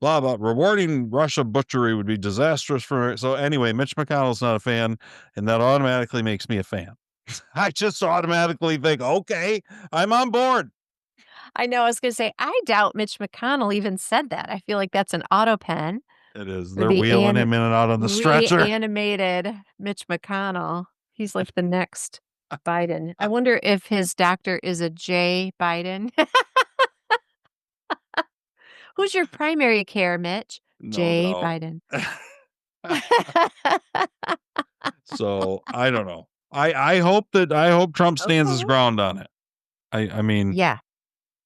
Blah, blah. Rewarding Russia butchery would be disastrous for. So anyway, Mitch McConnell's not a fan, and that automatically makes me a fan. I just automatically think, okay, I'm on board. I know. I was going to say, I doubt Mitch McConnell even said that. I feel like that's an auto pen. It is. They're wheeling him in and out on the stretcher. Reanimated Mitch McConnell. He's like the next Biden. I wonder if his doctor is a J Biden. Who's your primary care, Mitch? J Biden. So I don't know. I hope Trump stands his ground on it. I mean, yeah,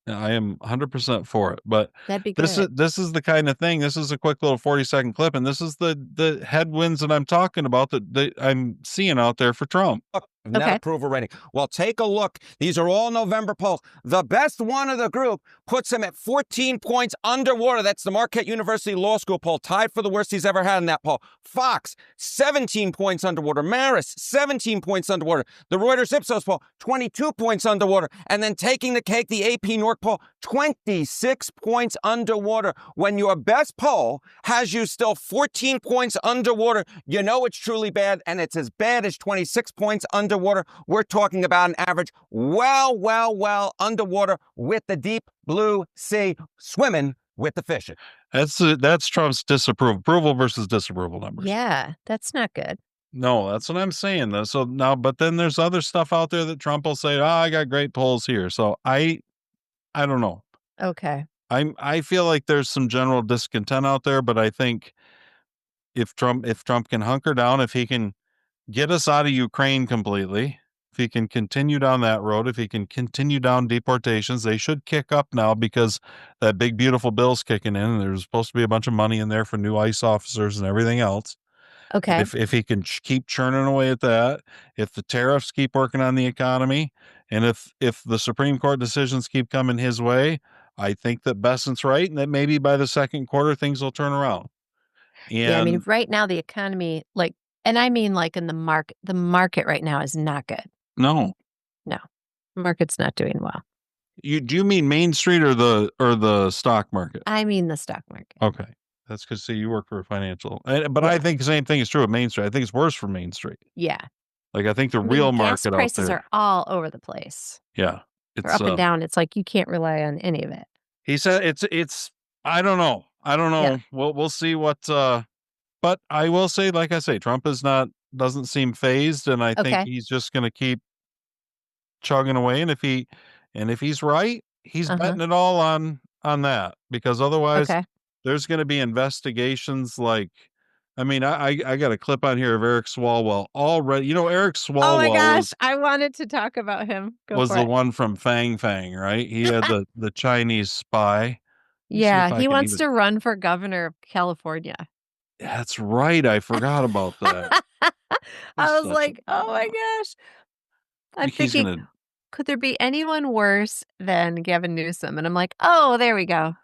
I am 100% for it, but that'd be good. This is the kind of thing. This is a quick little 40-second clip, and this is the headwinds that I'm talking about that I'm seeing out there for Trump. Net approval rating. Well, take a look. These are all November polls. The best one of the group puts him at 14 points underwater. That's the Marquette University Law School poll, tied for the worst he's ever had in that poll. Fox, 17 points underwater. Marist, 17 points underwater. The Reuters Ipsos poll, 22 points underwater. And then taking the cake, the AP North poll, 26 points underwater. When your best poll has you still 14 points underwater, you know it's truly bad, and it's as bad as 26 points underwater. We're talking about an average well underwater with the deep blue sea, swimming with the fish. That's Trump's approval versus disapproval numbers. Yeah, that's not good. No, that's what I'm saying though. So now, but then there's other stuff out there that Trump will say, I got great polls here. So I don't know. Okay. I feel like there's some general discontent out there, but I think if Trump can hunker down, if he can get us out of Ukraine completely, if he can continue down that road, if he can continue down deportations, they should kick up now because that big, beautiful bill's kicking in. And there's supposed to be a bunch of money in there for new ICE officers and everything else. Okay. And if he can keep churning away at that, if the tariffs keep working on the economy, and if the Supreme Court decisions keep coming his way, I think that Bessent's right, and that maybe by the second quarter, things will turn around. And yeah, I mean, right now the economy, and I mean, like in the market right now is not good. No, market's not doing well. Do you mean Main Street or the stock market? I mean the stock market. Okay, that's because you work for a financial, but I think the same thing is true of Main Street. I think it's worse for Main Street. Yeah, like I think the real market gas prices out there are all over the place. Yeah, they're up and down. It's like you can't rely on any of it. He said it's. I don't know. Yeah. We'll see what. But I will say, like I say, Trump doesn't seem phased, and I think he's just going to keep chugging away. And if he's right, he's betting it all on that, because otherwise there's going to be investigations. Like, I mean, I got a clip on here of Eric Swalwell already. You know, Eric Swalwell. Oh my gosh, I wanted to talk about him. Was the one from Fang Fang, right? He had the Chinese spy. Yeah, he wants to run for governor of California. That's right. I forgot about that. I was like, oh my gosh. I'm thinking, could there be anyone worse than Gavin Newsom? And I'm like, oh, there we go.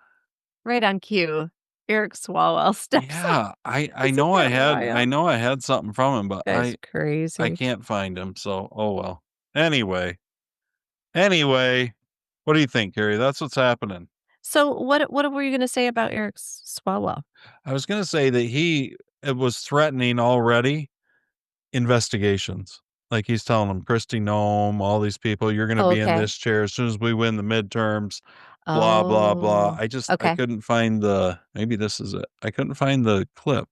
Right on cue. Eric Swalwell steps up. I know I had something from him, but that's crazy. I can't find him. So, oh well. Anyway, what do you think, Carrie? That's what's happening. So what were you going to say about Eric Swalwell? I was going to say that he was threatening already investigations. Like he's telling them, Kristi Noem, all these people, you're going to be in this chair as soon as we win the midterms. blah, blah, blah. Oh, I okay. couldn't find maybe this is it. I couldn't find the clip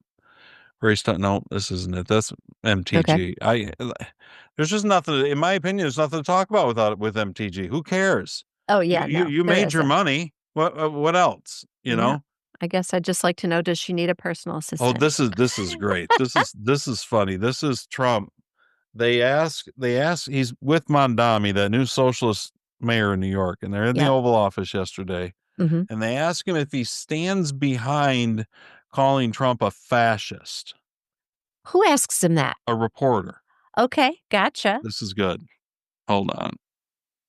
where he's talking. No, this isn't it. That's Okay. MTG. There's just nothing, in my opinion, there's nothing to talk about with MTG. Who cares? Oh, yeah, no, You there made your isn't. money. What else? You Yeah. know? I guess I'd just like to know, does she need a personal Oh, assistant? this is great. This is funny. This is Trump. They ask, he's with Mandami, that new socialist mayor in New York, and they're in the Yep. Oval Office yesterday. Mhm. And they ask him if he stands behind calling Trump a fascist. Who asks him that? A reporter. Okay, gotcha. This is good. Hold on.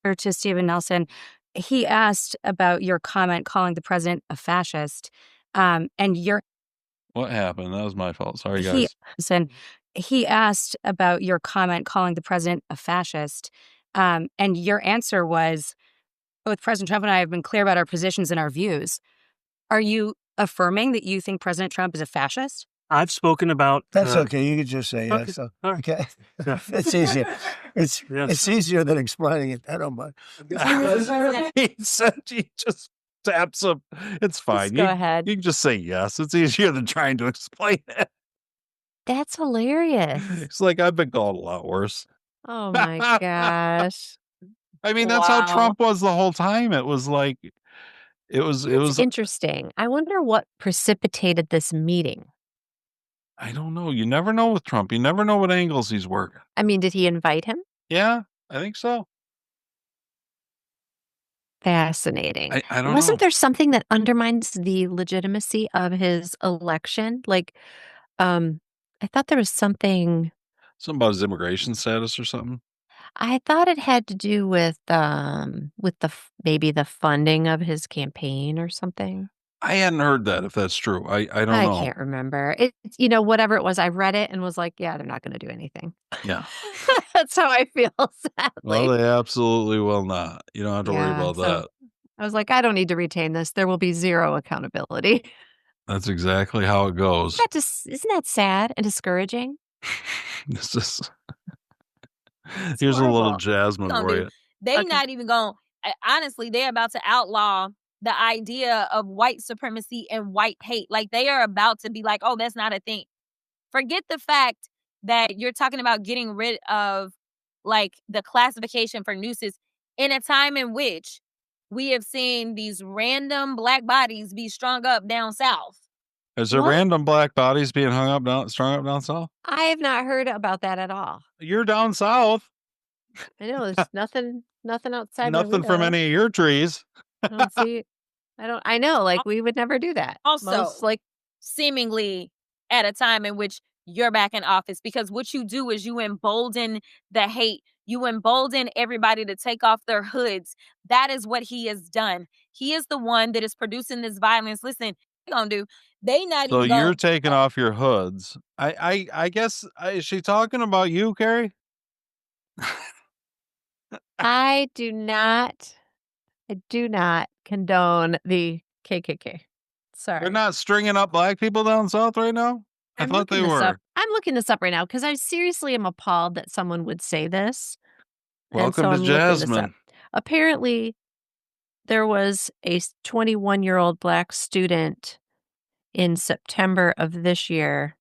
Or to Stephen Nelson, he asked about your comment calling the president a fascist, and your What happened? That was my fault. Sorry, he guys. listen, he asked about your comment calling the president a fascist, and your answer was, both President Trump and I have been clear about our positions and our views. Are you affirming that you think President Trump is a fascist? I've spoken about. That's okay. You can just say yes. Okay. So, All right. okay. Yeah. It's easier. It's Yes. easier than explaining it. I don't mind. He said he just taps him. It's fine. Just go ahead. You can just say yes. It's easier than trying to explain it. That's hilarious. It's like, I've been called a lot worse. Oh my gosh. I mean, that's how Wow. Trump was the whole time. It was like, it That's was, interesting. I wonder what precipitated this meeting. I don't know. You never know with Trump. You never know what angles he's working. I mean, did he invite him? Yeah, I think so. Fascinating. I don't Wasn't know. there something that undermines the legitimacy of his election? Like, I thought there was something. Something about his immigration status or something. I thought it had to do with maybe the funding of his campaign or something. I hadn't heard that, if that's true. I don't I know. can't remember. It's whatever it was. I read it and was like, yeah, they're not going to do anything. Yeah. That's how I feel. Well, Sadly. they absolutely will not. You don't have to worry about that. I was like, I don't need to retain this. There will be zero accountability. That's exactly how it goes. Isn't that sad and discouraging? This is here's a little Jasmine for you. They not even going. Honestly, they're about to outlaw the idea of white supremacy and white hate. Like, they are about to be like, oh, that's not a thing. Forget the fact that you're talking about getting rid of, like, the classification for nooses in a time in which we have seen these random black bodies be strung up down south. Is there random black bodies being strung up down south? I have not heard about that at all. You're down south. I know there's nothing outside. Nothing from any of your trees. I don't see. I know, like, we would never do that. Also, seemingly at a time in which you're back in office, because what you do is you embolden the hate. You embolden everybody to take off their hoods. That is what he has done. He is the one that is producing this violence. Listen, they're gonna do. They not So even. you're taking off your hoods. I guess, is she talking about you, Carrie? I do not condone the KKK. Sorry. They're not stringing up black people down south right now? I thought they were. I'm looking this up right now because I seriously am appalled that someone would say this. Welcome to Jasmine. Apparently, there was a 21-year-old black student in September of this year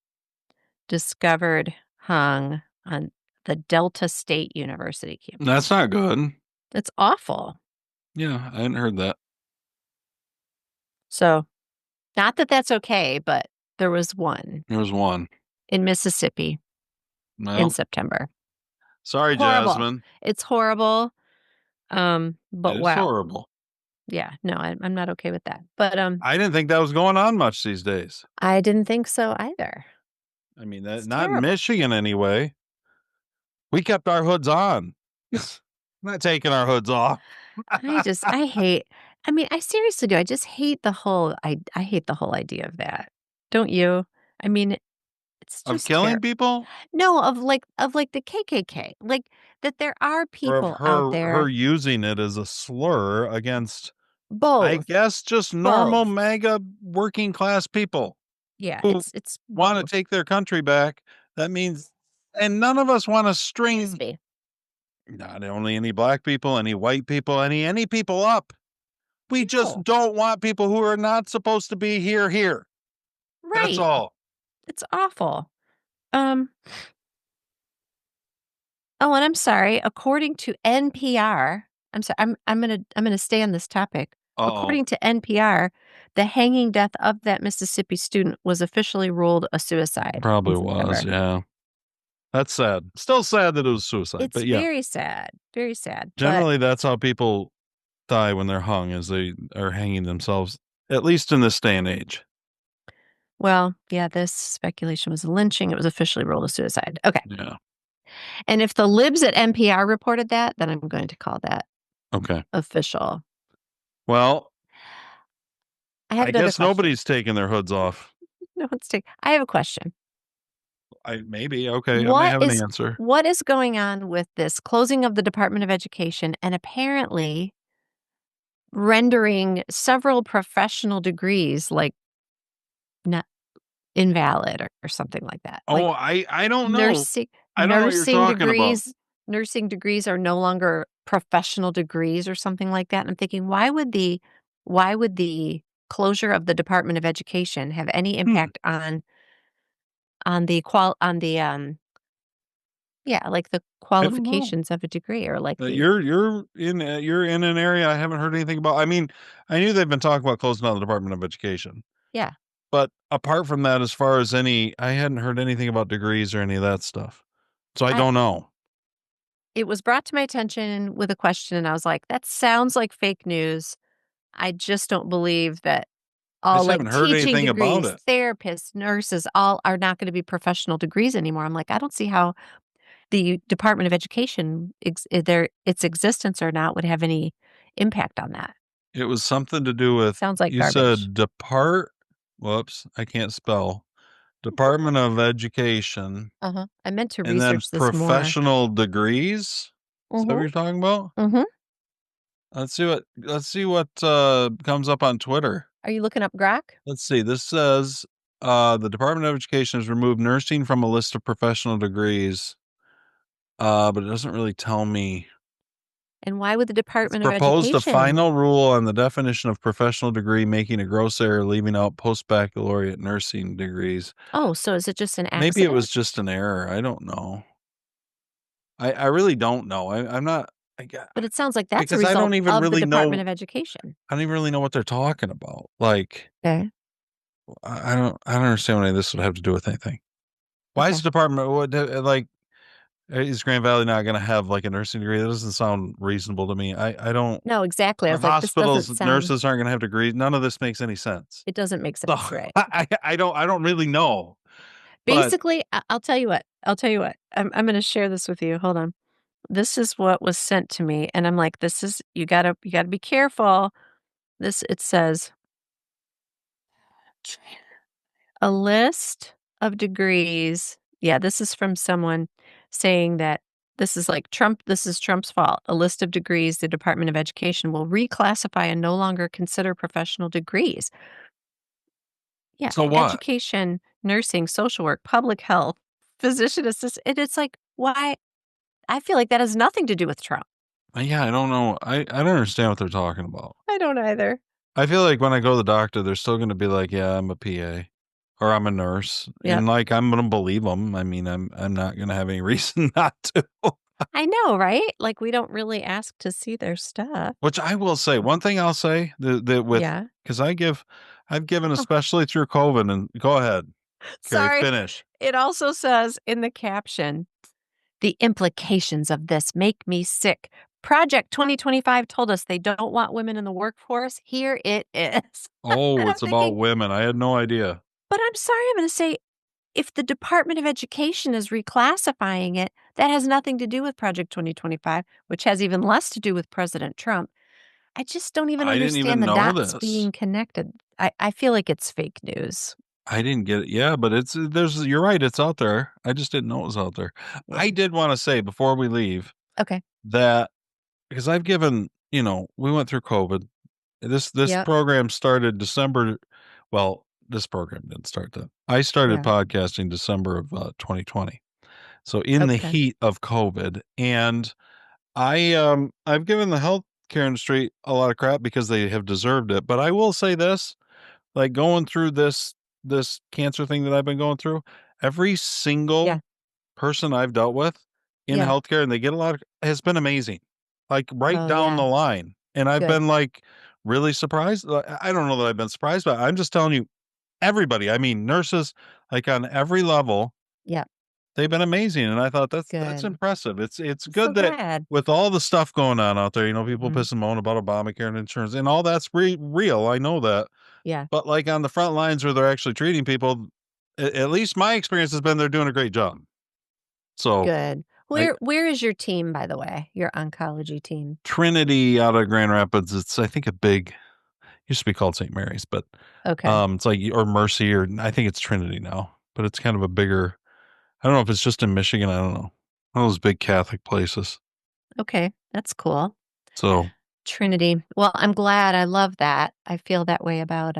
discovered hung on the Delta State University campus. That's not good. It's awful. Yeah, I hadn't heard that. So, not that that's okay, but there was one. There was one. In Mississippi in September. Sorry, Horrible. Jasmine. It's horrible. But it's wow. horrible. Yeah, no, I'm not okay with that. But I didn't think that was going on much these days. I didn't think so either. I mean, not in Michigan anyway. We kept our hoods on. Not taking our hoods off. I hate. I mean, I seriously do. I just hate the whole. I hate the whole idea of that. Don't you? I mean, it's just of killing people. No, of like the KKK. Like that there are people out there. Her using it as a slur against both. I guess just normal MAGA working class people. Yeah, it's want to take their country back. That means, and none of us want to string. Not only any black people, any white people, any people up. We just don't want people who are not supposed to be here. Right. That's all. It's awful. Oh, and I'm sorry. According to NPR, I'm sorry. I'm gonna stay on this topic. According to NPR, the hanging death of that Mississippi student was officially ruled a suicide. Probably was, yeah. That's sad. Still sad that it was suicide, It's but yeah. very sad. Very sad. Generally, that's how people die when they're hung, is they are hanging themselves, at least in this day and age. Well, yeah, this speculation was a lynching. It was officially ruled a suicide. Okay. Yeah. And if the libs at NPR reported that, then I'm going to call that official. Well, I guess nobody's taking their hoods off. No one's taking. I have a question. Maybe. Okay. I might have an answer. What is going on with this closing of the Department of Education and apparently rendering several professional degrees like not invalid or something like that? Oh, like I don't know. I don't know what you're talking about. Nursing degrees are no longer professional degrees or something like that. And I'm thinking, why would the closure of the Department of Education have any impact on the like the qualifications of a degree or like you're in an area I haven't heard anything about. I mean, I knew they've been talking about closing down the Department of Education. Yeah. But apart from that, as far as I hadn't heard anything about degrees or any of that stuff. So I don't know. It was brought to my attention with a question, and I was like, that sounds like fake news. I just don't believe that all like teaching degrees, therapists, nurses, all are not going to be professional degrees anymore. I'm like, I don't see how the Department of Education, its existence or not, would have any impact on that. It was something to do with, sounds like you garbage. said whoops, I can't spell. Department of Education. I meant to and research then this professional degrees. Is that what you're talking about? Let's see what comes up on Twitter. Are you looking up Grok? Let's see. This says the Department of Education has removed nursing from a list of professional degrees. But it doesn't really tell me. And why would the Department of Proposed Education a final rule on the definition of professional degree, making a gross error, leaving out post-baccalaureate nursing degrees. Oh, so is it just an accident? Maybe it was just an error. I don't know. I really don't know. I'm not. But it sounds like that's a because I result don't even of really the Department know. of Education. I don't even really know what they're talking about. Like, Okay. I don't understand what any of this would have to do with anything. Why is the department like? Is Grand Valley not going to have like a nursing degree? That doesn't sound reasonable to me. I don't. No, exactly. I was hospitals, this doesn't nurses aren't going to have degrees. None of this makes any sense. It doesn't make sense, right? I don't really know. Basically, I'll tell you what. I'm going to share this with you. Hold on. This is what was sent to me, and I'm like, this is you gotta be careful. It says a list of degrees. Yeah, this is from someone saying that this is like Trump. This is Trump's fault. A list of degrees the Department of Education will reclassify and no longer consider professional degrees. Yeah. So what? Education, nursing, social work, public health, physician assistant. It's like, why? I feel like that has nothing to do with Trump. Yeah, I don't know. I don't understand what they're talking about. I don't either. I feel like when I go to the doctor, they're still going to be like, yeah, I'm a PA or I'm a nurse. Yep. And like, I'm going to believe them. I mean, I'm not going to have any reason not to. I know, right? Like, we don't really ask to see their stuff. Which I will say, one thing I'll say because I've given, especially through COVID, and go ahead. Okay, sorry. Finish. It also says in the caption, the implications of this make me sick. Project 2025 told us they don't want women in the workforce. Here it is. Oh, it's about women. I had no idea. But I'm sorry, I'm going to say, if the Department of Education is reclassifying it, that has nothing to do with Project 2025, which has even less to do with President Trump. I just don't even understand the dots being connected. I feel like it's fake news. I didn't get it. Yeah, but you're right. It's out there. I just didn't know it was out there. Yeah. I did want to say before we leave. Okay. That because I've given, we went through COVID. This program started December. Well, this program didn't start then. I started podcasting December of 2020. So in the heat of COVID, and I've given the healthcare healthcare industry a lot of crap because they have deserved it. But I will say this, like going through this cancer thing that I've been going through, every single person I've dealt with in healthcare, and they get a lot of, has been amazing. Like right down the line. And I've been like really surprised. I don't know that I've been surprised, but I'm just telling you, everybody, I mean, nurses, like on every level, they've been amazing. And I thought that's impressive. It's good that with all the stuff going on out there, you know, people piss and moan about Obamacare and insurance and all that's real. I know that. Yeah. But like on the front lines where they're actually treating people, at least my experience has been they're doing a great job. So good. Where is your team, by the way? Your oncology team? Trinity out of Grand Rapids. It's, I think, a big, used to be called St. Mary's, but it's like, or Mercy, or I think it's Trinity now, but it's kind of a bigger, I don't know if it's just in Michigan. I don't know. One of those big Catholic places. Okay. That's cool. So Trinity. Well, I'm glad. I love that. I feel that way about,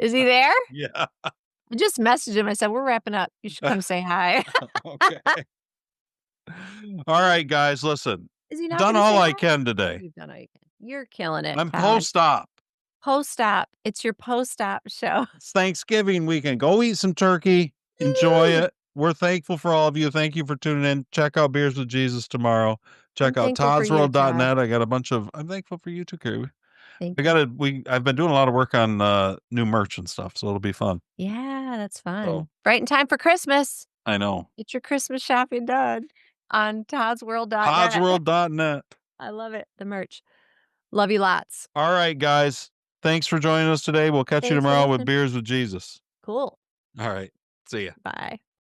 is he there? Yeah. I just messaged him. I said, we're wrapping up. You should come say hi. Okay. All right, guys, listen. Is he not done gonna all say I hi? can today. You've done all you can. You're killing it, I'm Todd. post-op. Post-op. It's your post-op show. It's Thanksgiving weekend. Go eat some turkey. Enjoy it. We're thankful for all of you. Thank you for tuning in. Check out Beers with Jesus tomorrow. Check out toddsworld.net. I got a bunch of, I'm thankful for you too, Carrie. I've been doing a lot of work on new merch and stuff, so it'll be fun. Yeah, that's fun. Right in time for Christmas. I know. Get your Christmas shopping done on toddsworld.net. Toddsworld.net. I love it. The merch. Love you lots. All right, guys. Thanks for joining us today. We'll catch you tomorrow with Beers with Jesus. Cool. All right. See ya. Bye.